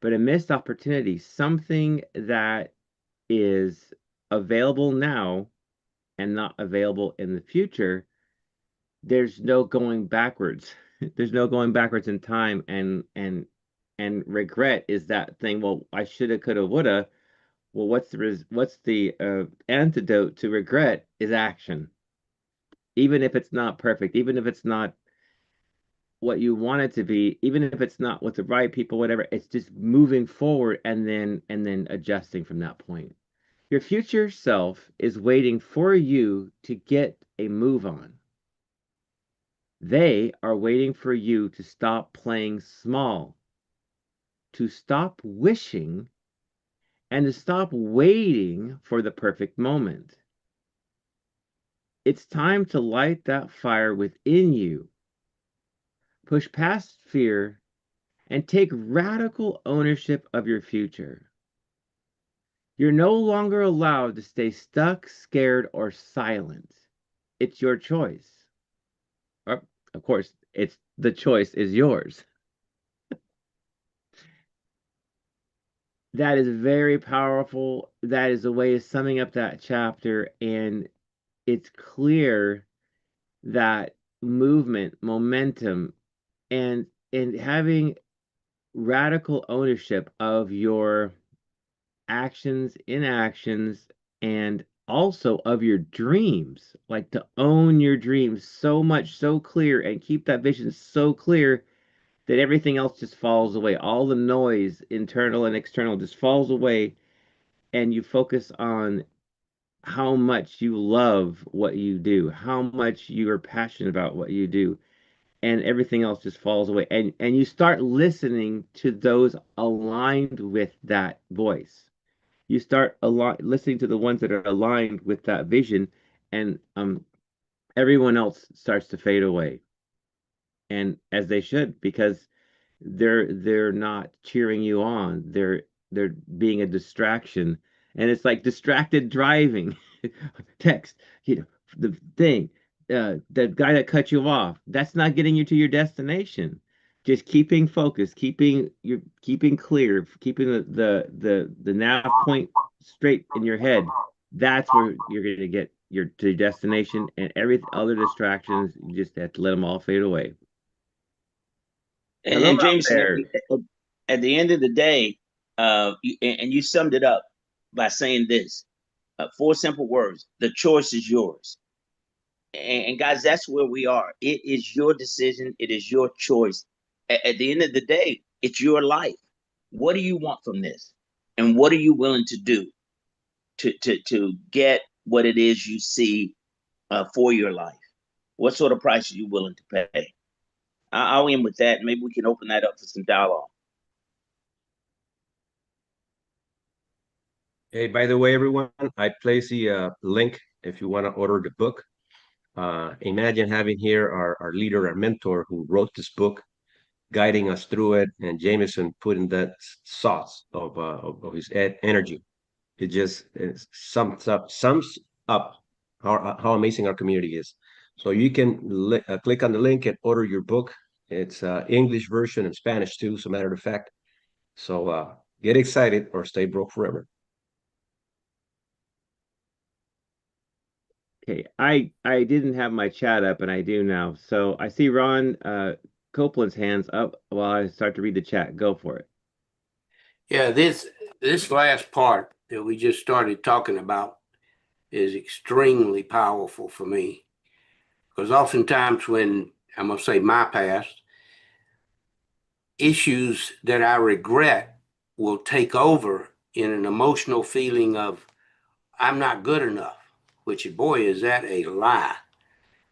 But a missed opportunity, something that is available now and not available in the future, there's no going backwards. There's no going backwards in time, and regret is that thing. Well, I shoulda, coulda, woulda. Well, what's the antidote to regret is action. Even if it's not perfect, even if it's not what you want it to be, even if it's not with the right people, whatever, it's just moving forward and then adjusting from that point. Your future self is waiting for you to get a move on. They are waiting for you to stop playing small. to stop wishing and to stop waiting for the perfect moment. It's time to light that fire within you. Push past fear and take radical ownership of your future. You're no longer allowed to stay stuck, scared, or silent. It's your choice. Of course, it's the choice is yours. That is very powerful. That is a way of summing up that chapter. And it's clear that movement, momentum, and having radical ownership of your actions, inactions, and also of your dreams. Like to own your dreams so much, so clear, and keep that vision so clear that everything else just falls away. All the noise, internal and external, just falls away, and you focus on how much you love what you do, how much you are passionate about what you do, and everything else just falls away. And you start listening to those aligned with that voice. You start listening to the ones that are aligned with that vision, and everyone else starts to fade away. And as they should, because they're not cheering you on. They're being a distraction, and it's like distracted driving. Text, the thing, the guy that cut you off. That's not getting you to your destination. Just keeping focus, keeping clear, keeping the nav point straight in your head. That's where you're going to get your to your destination, and every other distractions, you just have to let them all fade away. And, Hello and out Jameson, there. at the end of the day, and you summed it up by saying this: four simple words. The choice is yours. And guys, that's where we are. It is your decision. It is your choice. At the end of the day, it's your life. What do you want from this? And what are you willing to do to get what it is you see for your life? What sort of price are you willing to pay? I'll end with that. Maybe we can open that up for some dialogue. Hey, by the way, everyone, I place the link if you want to order the book. Imagine having here our leader, our mentor who wrote this book, guiding us through it, and Jameson putting that sauce of his energy. It sums up how amazing our community is. So you can click on the link and order your book. It's English version and Spanish too, as a matter of fact. So get excited or stay broke forever. Okay, I didn't have my chat up, and I do now. So I see Ron Copeland's hands up while I start to read the chat. Go for it. Yeah, this last part that we just started talking about is extremely powerful for me, because oftentimes when I'm gonna say my past issues that I regret will take over in an emotional feeling of I'm not good enough, which boy is that a lie.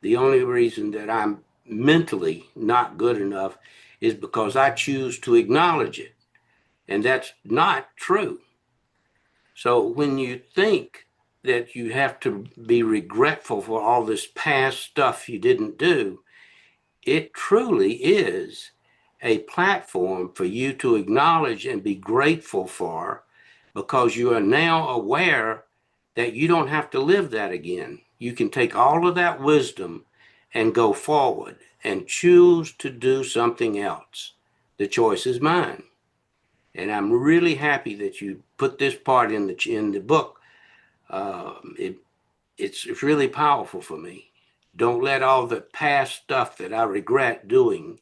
The only reason that I'm mentally not good enough is because I choose to acknowledge it. And that's not true. So when you think that you have to be regretful for all this past stuff you didn't do, it truly is a platform for you to acknowledge and be grateful for, because you are now aware that you don't have to live that again. You can take all of that wisdom and go forward and choose to do something else. The choice is mine. And I'm really happy that you put this part in the book. It's really powerful for me. Don't let all the past stuff that I regret doing,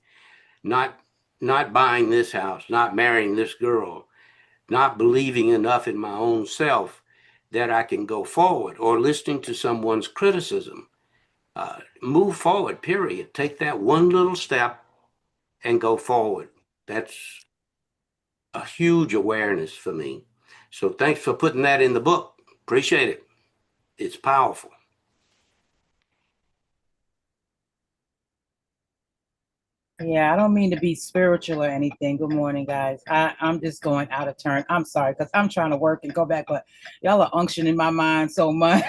not not buying this house, not marrying this girl, not believing enough in my own self that I can go forward, or listening to someone's criticism. Move forward, period. Take that one little step and go forward. That's a huge awareness for me. So thanks for putting that in the book. Appreciate it. It's powerful. Yeah, I don't mean to be spiritual or anything. Good morning, guys. I'm just going out of turn. I'm sorry because I'm trying to work and go back, but y'all are unctioning my mind so much.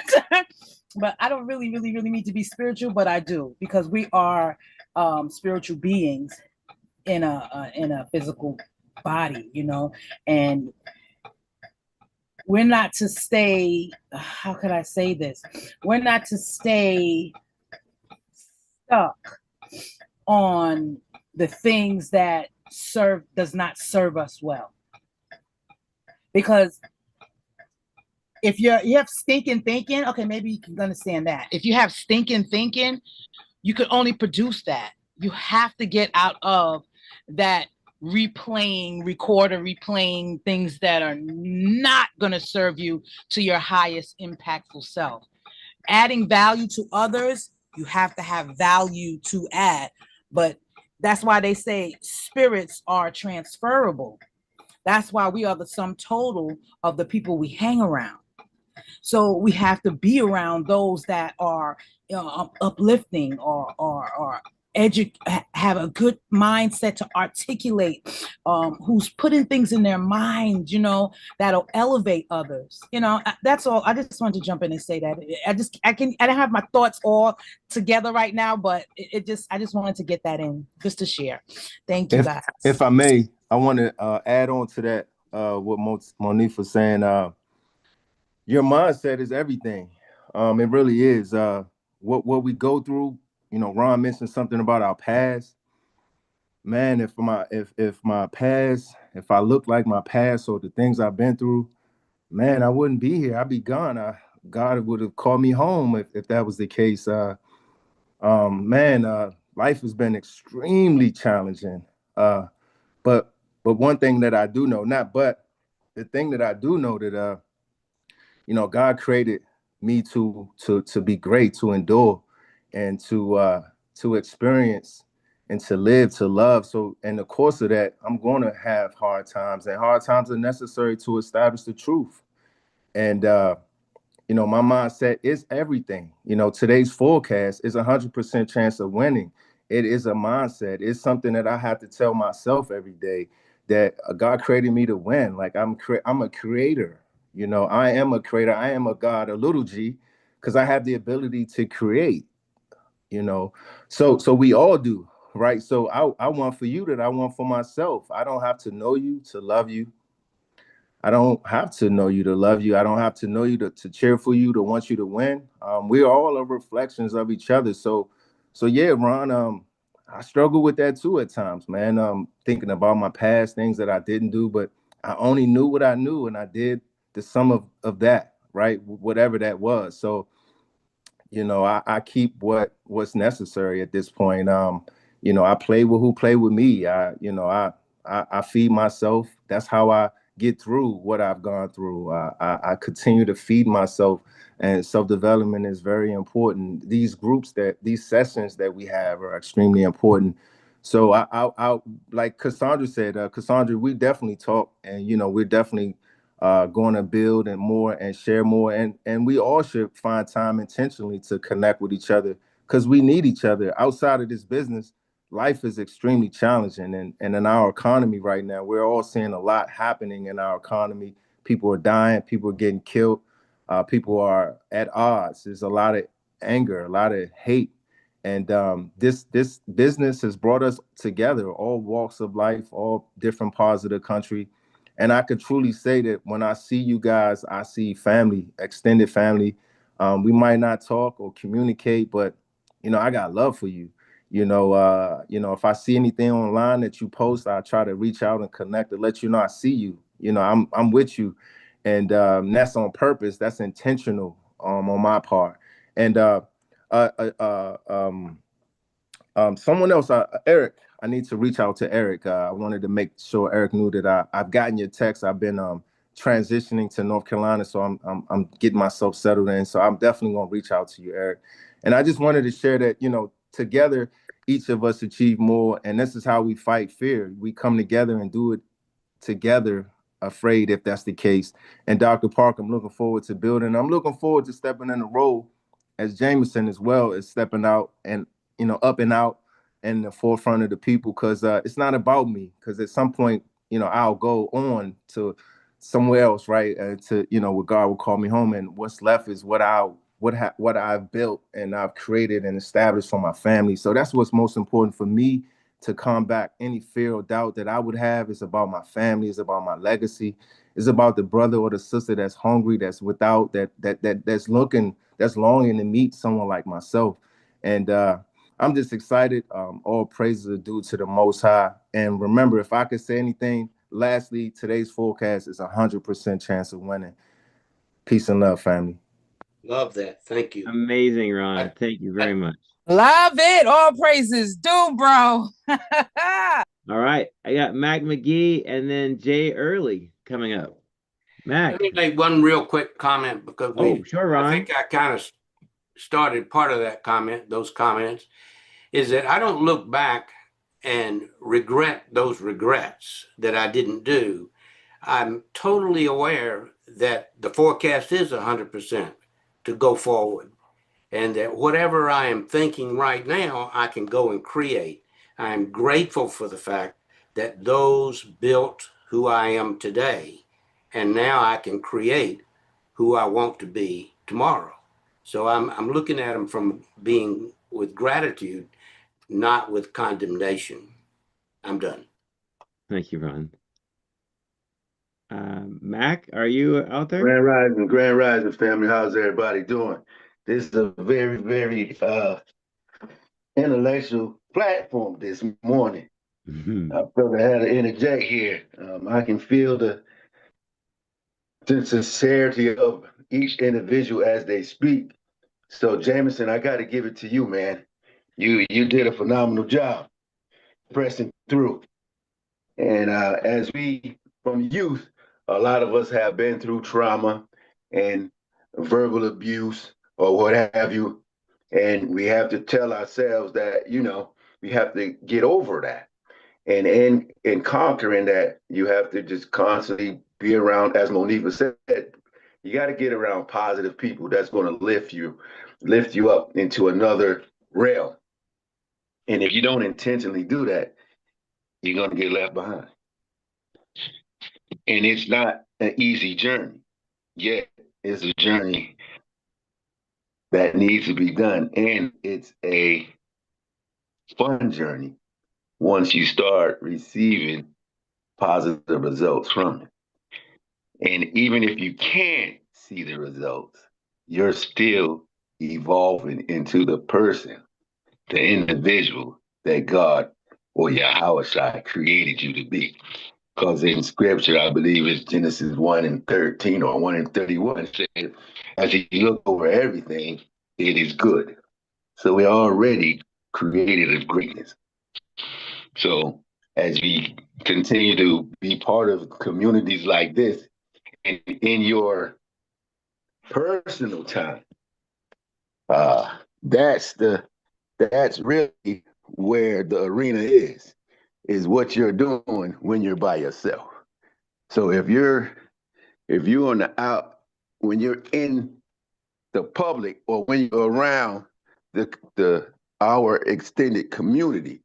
But I don't really mean to be spiritual, but I do because we are spiritual beings in a physical body, you know, and we're not to stay. How could I say this? We're not to stay stuck on the things that does not serve us well, because if you have stinking thinking, okay, maybe you can understand that. If you have stinking thinking, you can only produce that. You have to get out of that replaying things that are not going to serve you to your highest impactful self. Adding value to others, you have to have value to add. But that's why they say spirits are transferable. That's why we are the sum total of the people we hang around. So we have to be around those that are uplifting or have a good mindset to articulate, who's putting things in their mind, you know, that'll elevate others. You know, that's all. I just wanted to jump in and say that. I don't have my thoughts all together right now, but I just wanted to get that in just to share. Thank you, guys. If I may, I want to add on to that, what Monique was saying. Your mindset is everything. It really is. What we go through, you know, Ron mentioned something about our past. Man, if my past, if I look like my past or the things I've been through, man, I wouldn't be here. I'd be gone. God would have called me home if that was the case. Man, life has been extremely challenging. But one thing that I do know, the thing that I do know that you know, God created me to be great, to endure, and to experience and to live, to love. So in the course of that, I'm going to have hard times, and hard times are necessary to establish the truth. And you know, my mindset is everything. You know, today's forecast is 100% chance of winning. It is a mindset. It's something that I have to tell myself every day that God created me to win. Like I'm a creator. You know, I am a creator. I am a God, a little G, because I have the ability to create. You know, so we all do, right? So I want for you that I want for myself. I don't have to know you to love you. I don't have to know you to love you. I don't have to know you to cheer for you, to want you to win. We are all reflections of each other. So yeah, Ron, I struggle with that too at times, man. Thinking about my past, things that I didn't do, but I only knew what I knew, and I did the sum of that, right? Whatever that was. So you know, I keep what's necessary at this point. You know, I play with who play with me. I feed myself. That's how I get through what I've gone through. I continue to feed myself, and self-development is very important. These sessions that we have are extremely important. So I like Cassandra said, Cassandra, we definitely talk, and you know, we're definitely going to build and more and share more, and we all should find time intentionally to connect with each other because we need each other. Outside of this business, life is extremely challenging, and in our economy right now, we're all seeing a lot happening in our economy. People are dying, people are getting killed, people are at odds. There's a lot of anger, a lot of hate, and this business has brought us together, all walks of life, all different parts of the country. And I could truly say that when I see you guys, I see family, extended family. We might not talk or communicate, but you know, I got love for you. You know, if I see anything online that you post, I try to reach out and connect to let you know I see you. You know, I'm with you, and that's on purpose. That's intentional on my part. And uh, uh, uh, um, someone else, Eric. I need to reach out to Eric. I wanted to make sure Eric knew that I've gotten your text. I've been transitioning to North Carolina, so I'm getting myself settled in. So I'm definitely gonna reach out to you, Eric. And I just wanted to share that, you know, together each of us achieve more, and this is how we fight fear. We come together and do it together. Afraid if that's the case. And Dr. Park, I'm looking forward to building. I'm looking forward to stepping in the role as Jameson as well as stepping out and, you know, up and out and the forefront of the people, because it's not about me. Because at some point, I'll go on to somewhere else, right? To where God will call me home, and what's left is what I've built and I've created and established for my family. So that's what's most important for me, to combat any fear or doubt that I would have. It's about my family. It's about my legacy. It's about the brother or the sister that's hungry, that's without, that's longing to meet someone like myself. And I'm just excited. All praises are due to the Most High. And remember, if I could say anything, lastly, today's forecast is 100% chance of winning. Peace and love, family. Love that. Thank you. Amazing, Ron. Thank you very much. Love it. All praises due, bro. All right. I got Mac McGee and then Jay Early coming up. Mac. Let me make one real quick comment, because Sure, Ron. I think I kind of started part of that comment, those comments, is that I don't look back and regret those regrets that I didn't do. I'm totally aware that the forecast is 100% to go forward, and that whatever I am thinking right now, I can go and create. I'm grateful for the fact that those built who I am today, and now I can create who I want to be tomorrow. So I'm looking at them from being with gratitude, not with condemnation. I'm done. Thank you, Ron. Mac, are you out there? Grand Rising family. How's everybody doing? This is a very, very intellectual platform this morning. I felt I had to interject here. I can feel the sincerity of each individual as they speak. So, Jameson, I got to give it to you, man. You did a phenomenal job pressing through. And as we, from youth, a lot of us have been through trauma and verbal abuse or what have you. And we have to tell ourselves that, we have to get over that. And in conquering that, you have to just constantly be around, as Monifa said, you got to get around positive people that's going to lift you up into another realm. And if you don't intentionally do that, you're going to get left behind. And it's not an easy journey, yet it's a journey that needs to be done. And it's a fun journey once you start receiving positive results from it. And even if you can't see the results, you're still evolving into the person, the individual that God or Yahweh created you to be. Because in scripture, I believe it's Genesis 1:13 or 1:31 says, as you look over everything, it is good. So we're already created of greatness. So as we continue to be part of communities like this, and in your personal time, that's really where the arena is what you're doing when you're by yourself. So if you're on when you're in the public or when you're around our extended community,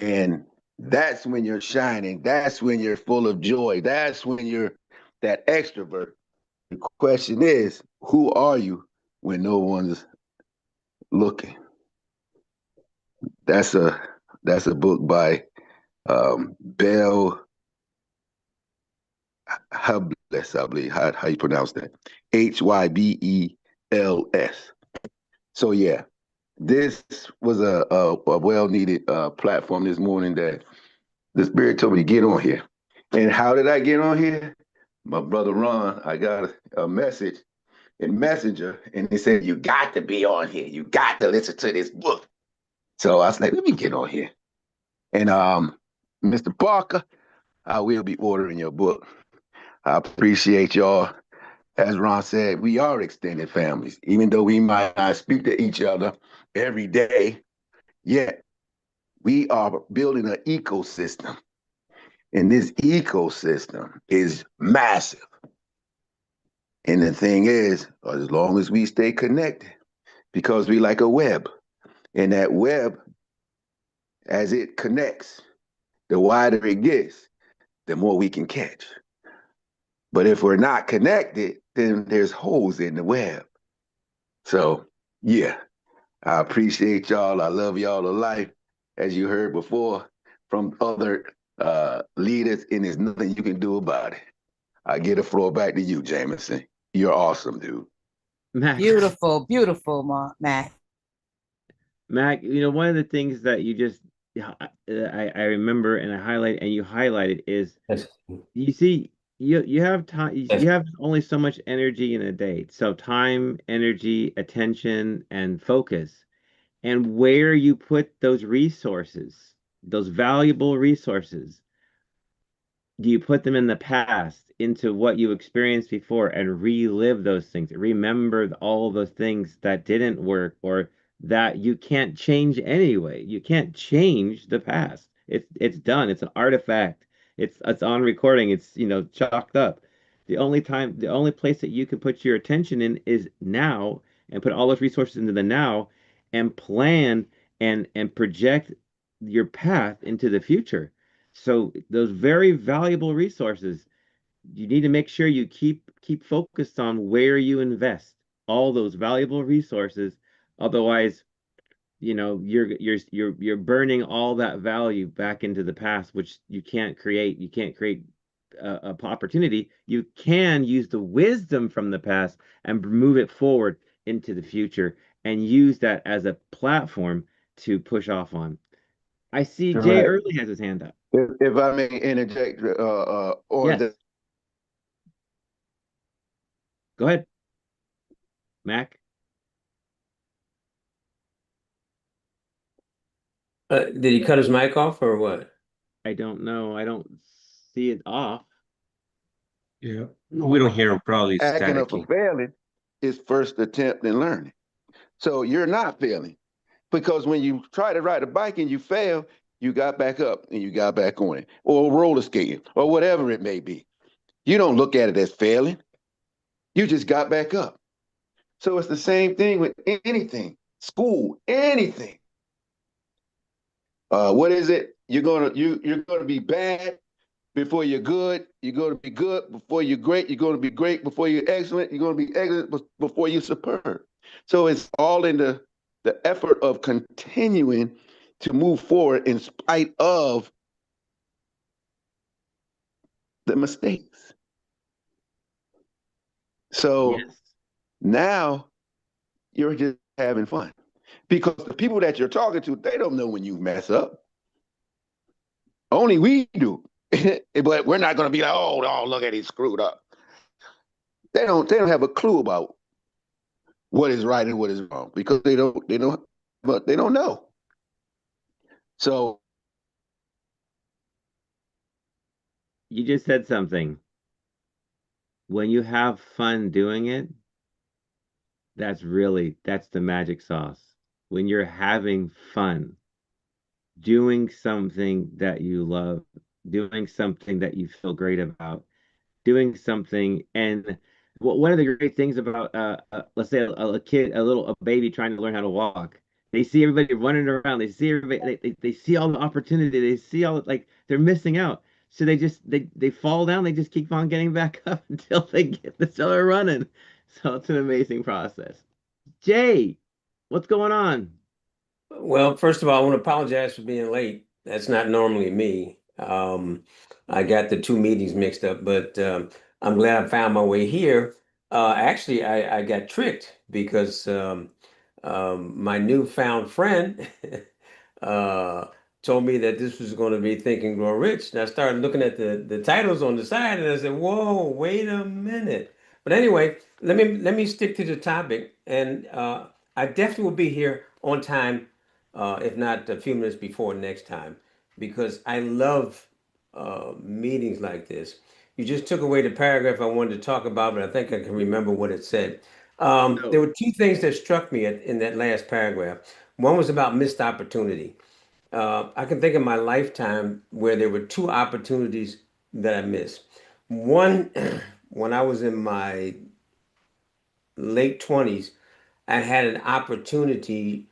and that's when you're shining, that's when you're full of joy, that's when you're that extrovert. The question is, who are you when no one's looking? That's a book by Bell Hybels, I believe. How you pronounce that? Hybels. So yeah, this was a well-needed platform this morning that the Spirit told me to get on here. And how did I get on here? My brother Ron, I got a message in Messenger, and he said, you got to be on here. You got to listen to this book. So I was like, let me get on here. And Mr. Parker, I will be ordering your book. I appreciate y'all. As Ron said, we are extended families. Even though we might not speak to each other every day, yet we are building an ecosystem. And this ecosystem is massive. And the thing is, as long as we stay connected, because we like a web, and that web as it connects, the wider it gets, the more we can catch. But if we're not connected, then there's holes in the web. So, yeah, I appreciate y'all. I love y'all to life, as you heard before from other leaders, and there's nothing you can do about it. I get the floor back to you, Jameson. You're awesome, dude. Mac, Beautiful, beautiful, Mac. Mac, one of the things that you just I remember and I highlight and you highlighted is you see you have time you have only so much energy in a day. So time, energy, attention, and focus. And where you put those resources, those valuable resources, do you put them in the past into what you experienced before and relive those things? Remember all those things that didn't work or that you can't change anyway. You can't change the past. It's done. It's an artifact. It's on recording. It's chalked up. The only place that you can put your attention in is now and put all those resources into the now and plan and project your path into the future. So those very valuable resources, you need to make sure you keep focused on where you invest all those valuable resources. Otherwise, you're burning all that value back into the past, which you can't create. You can't create a opportunity. You can use the wisdom from the past and move it forward into the future and use that as a platform to push off on. I see Jay Correct. Early has his hand up. If I may interject, or Yes. Go ahead, Mac. Did he cut his mic off or what? I don't know. I don't see it off. Yeah, we don't hear him. Probably acting up for staticky. failing is first attempt in learning. So you're not failing because when you try to ride a bike and you fail, you got back up and you got back on it, or roller skating, or whatever it may be. You don't look at it as failing. You just got back up. So it's the same thing with anything, school, anything. What is it? You're gonna be bad before you're good. You're gonna be good before you're great. You're gonna be great before you're excellent. You're gonna be excellent before you're superb. So it's all in the effort of continuing to move forward in spite of the mistakes. So Yes. now you're just having fun because the people that you're talking to, they don't know when you mess up. Only we do. But we're not going to be like, oh, look at he screwed up. They don't have a clue about what is right and what is wrong because they don't know. So You just said something. When you have fun doing it, that's the magic sauce. When you're having fun, doing something that you love, doing something that you feel great about, doing something. And one of the great things about, let's say a kid, a baby trying to learn how to walk, they see everybody running around. They see everybody. They see all the opportunity. They see all like they're missing out. So they fall down. They just keep on getting back up until they're running. So it's an amazing process. Jay, what's going on? Well, first of all, I want to apologize for being late. That's not normally me. I got the two meetings mixed up, but I'm glad I found my way here. Actually, I got tricked because my newfound friend uh, told me that this was going to be Think and Grow Rich. And I started looking at the titles on the side, and I said, "Whoa, wait a minute!" But anyway, let me stick to the topic, and I definitely will be here on time, if not a few minutes before next time, because I love meetings like this. You just took away the paragraph I wanted to talk about, but I think I can remember what it said. There So were two things that struck me in that last paragraph. One was about missed opportunity. I can think of my lifetime where there were two opportunities that I missed. One, when I was in my late 20s, I had an opportunity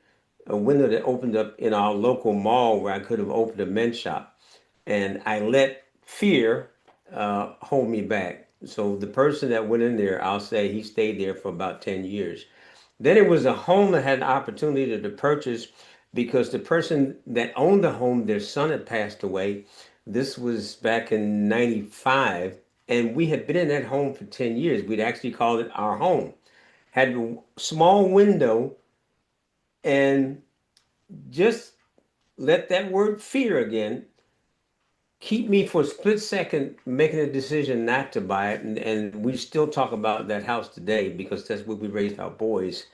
a window that opened up in our local mall where I could have opened a men's shop, and I let fear hold me back. So the person that went in there, I'll say he stayed there for about 10 years. Then it was a home that had an opportunity to purchase because the person that owned the home, their son had passed away. This was back in 95, and we had been in that home for 10 years. We'd actually called it our home. Had a small window, and just let that word fear again keep me for a split second making a decision not to buy it. And we still talk about that house today because that's where we raised our boys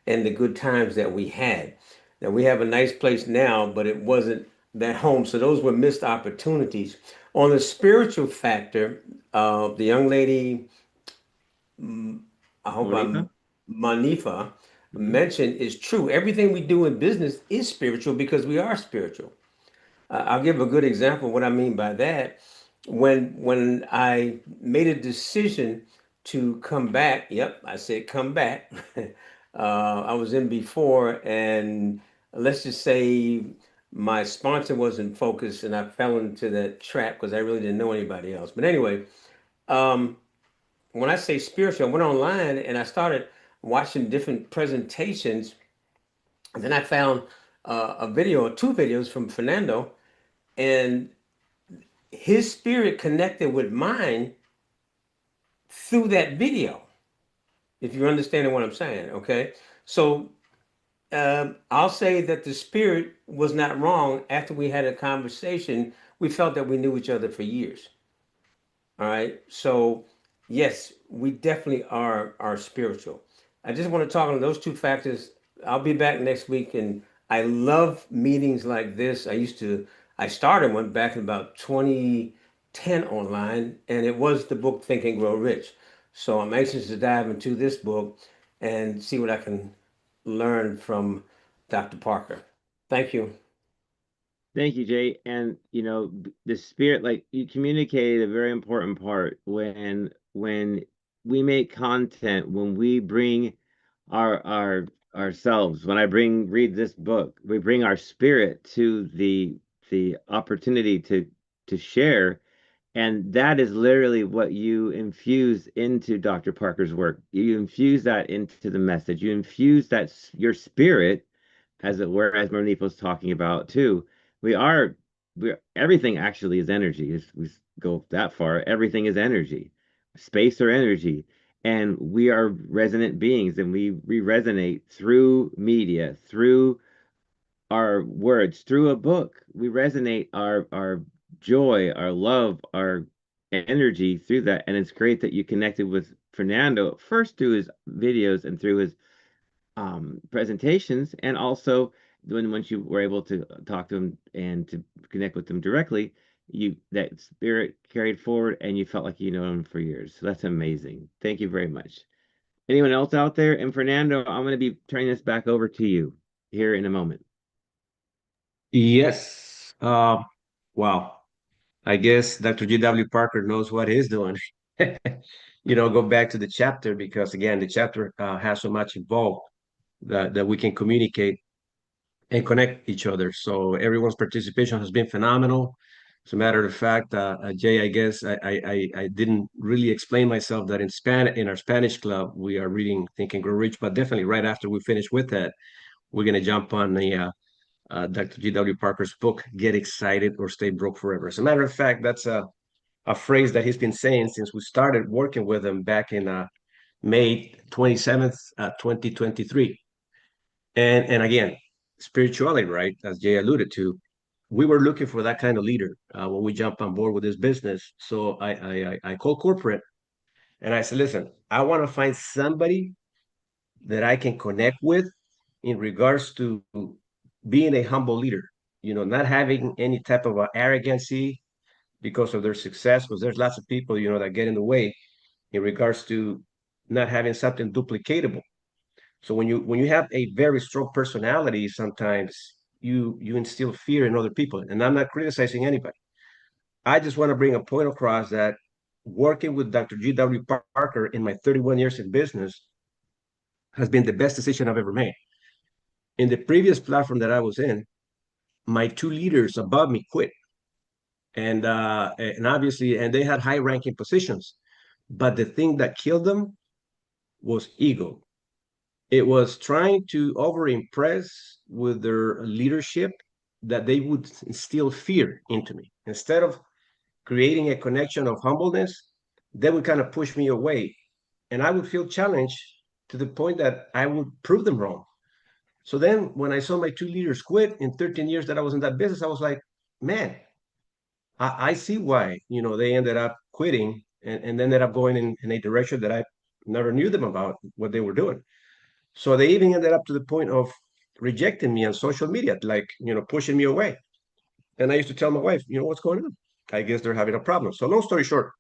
and the good times that we had. Now we have a nice place now, but it wasn't that home. So those were missed opportunities. On the spiritual factor, the young lady, I hope Monifa? I'm Manifa, Hmm. mentioned is true. Everything we do in business is spiritual because we are spiritual. I'll give a good example of what I mean by that. When I made a decision to come back, yep, I said come back. I was in before, and let's just say my sponsor wasn't focused, and I fell into that trap because I really didn't know anybody else. But anyway, um, when I say spiritual, I went online and I started watching different presentations. And then I found a video or two videos from Fernando, and his spirit connected with mine through that video, if you're understanding what I'm saying. Okay. So I'll say that the spirit was not wrong. After we had a conversation, we felt that we knew each other for years. All right. So yes, we definitely are spiritual. I just want to talk on those two factors. I'll be back next week, and I love meetings like this. I started one back in about 2010 online, and it was the book Think and Grow Rich. So I'm anxious to dive into this book and see what I can learn from Dr. Parker. Thank you. Thank you, Jay. And the spirit, like you communicated a very important part when we make content, when we bring our ourselves, when I read this book, we bring our spirit to the opportunity to share. And that is literally what you infuse into Dr. Parker's work. You infuse that into the message. You infuse your spirit, as it were, as Monique was talking about too. We are everything actually is energy. If we go that far, everything is energy, space or energy, and we are resonant beings, and we resonate through media, through our words, through a book. We resonate our joy, our love, our energy through that, and it's great that you connected with Fernando first through his videos and through his presentations, and also once you were able to talk to him and to connect with him directly, you that spirit carried forward, and you felt like you know him for years. So that's amazing. Thank you very much. Anyone else out there? And Fernando, I'm going to be turning this back over to you here in a moment. Yes. Wow. I guess Dr. G.W. Parker knows what he's doing. Go back to the chapter because, again, the chapter has so much involved that we can communicate and connect each other. So everyone's participation has been phenomenal. As a matter of fact, Jay, I guess I didn't really explain myself that in our Spanish club we are reading Think and Grow Rich, but definitely right after we finish with that, we're gonna jump on the Dr. G.W. Parker's book, Get Excited or Stay Broke Forever. As a matter of fact, that's a phrase that he's been saying since we started working with him back in May 27th, 2023. And again, spirituality, right? As Jay alluded to, we were looking for that kind of leader when we jumped on board with this business. So I called corporate and I said, listen, I want to find somebody that I can connect with in regards to being a humble leader, not having any type of arrogancy because of their success, because there's lots of people, that get in the way in regards to not having something duplicatable. So when you have a very strong personality, sometimes you instill fear in other people. And I'm not criticizing anybody. I just want to bring a point across that working with Dr. G.W. Parker in my 31 years in business has been the best decision I've ever made. In the previous platform that I was in, my two leaders above me quit, and obviously, and they had high ranking positions, but the thing that killed them was ego. It was trying to over impress with their leadership that they would instill fear into me instead of creating a connection of humbleness. They would kind of push me away, and I would feel challenged to the point that I would prove them wrong. So then when I saw my two leaders quit in 13 years that I was in that business, I was like, man, I see why, they ended up quitting and ended up going in a direction that I never knew them about what they were doing. So they even ended up to the point of rejecting me on social media, like, pushing me away. And I used to tell my wife, what's going on? I guess they're having a problem. So long story short,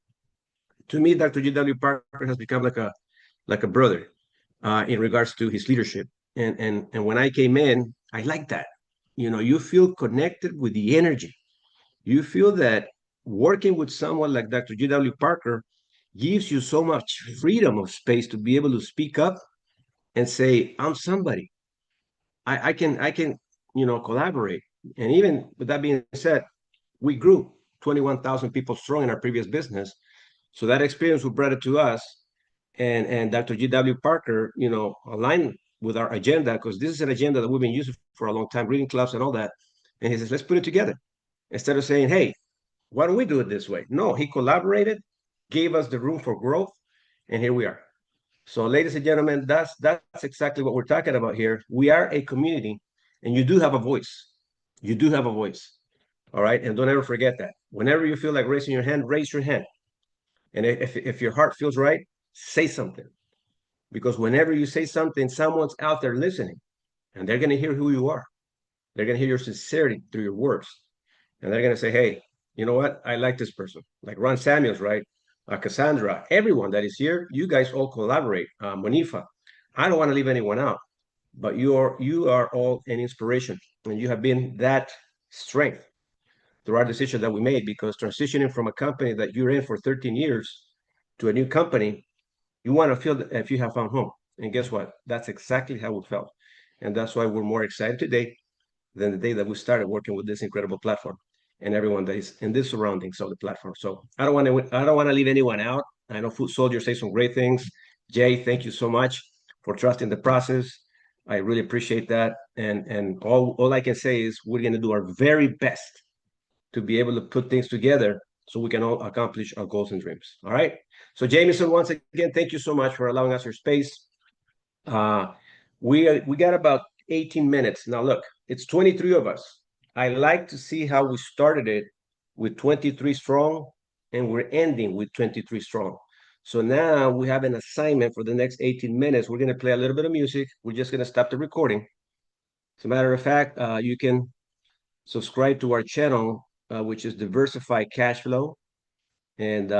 to me, Dr. G.W. Parker has become like a brother in regards to his leadership. And when I came in, I like that. You feel connected with the energy. You feel that working with someone like Dr. G.W. Parker gives you so much freedom of space to be able to speak up and say, I'm somebody. I can collaborate. And even with that being said, we grew 21,000 people strong in our previous business. So that experience we brought it to us, and Dr. G.W. Parker, aligned with our agenda, because this is an agenda that we've been using for a long time, reading clubs and all that. And he says, let's put it together. Instead of saying, hey, why don't we do it this way? No, he collaborated, gave us the room for growth, and here we are. So, ladies and gentlemen, that's exactly what we're talking about here. We are a community, and you do have a voice. You do have a voice. All right. And don't ever forget that. Whenever you feel like raising your hand, raise your hand. And if your heart feels right, say something. Because whenever you say something, someone's out there listening, and they're going to hear who you are. They're going to hear your sincerity through your words. And they're going to say, hey, you know what? I like this person. Like Ron Samuels, right? Cassandra, everyone that is here, you guys all collaborate. Monifa, I don't want to leave anyone out, but you are all an inspiration, and you have been that strength through our decision that we made, because transitioning from a company that you're in for 13 years to a new company, you want to feel that if you have found home. And guess what? That's exactly how we felt. And that's why we're more excited today than the day that we started working with this incredible platform and everyone that is in the surroundings of the platform. So I don't want to leave anyone out. I know Food Soldier say some great things. Jay, thank you so much for trusting the process. I really appreciate that. And all I can say is we're going to do our very best to be able to put things together so we can all accomplish our goals and dreams. All right. So Jameson, once again, thank you so much for allowing us your space. We got about 18 minutes. Now look, it's 23 of us. I like to see how we started it with 23 strong and we're ending with 23 strong. So now we have an assignment for the next 18 minutes. We're going to play a little bit of music. We're just going to stop the recording. As a matter of fact, you can subscribe to our channel, which is Diversify Cash Flow. And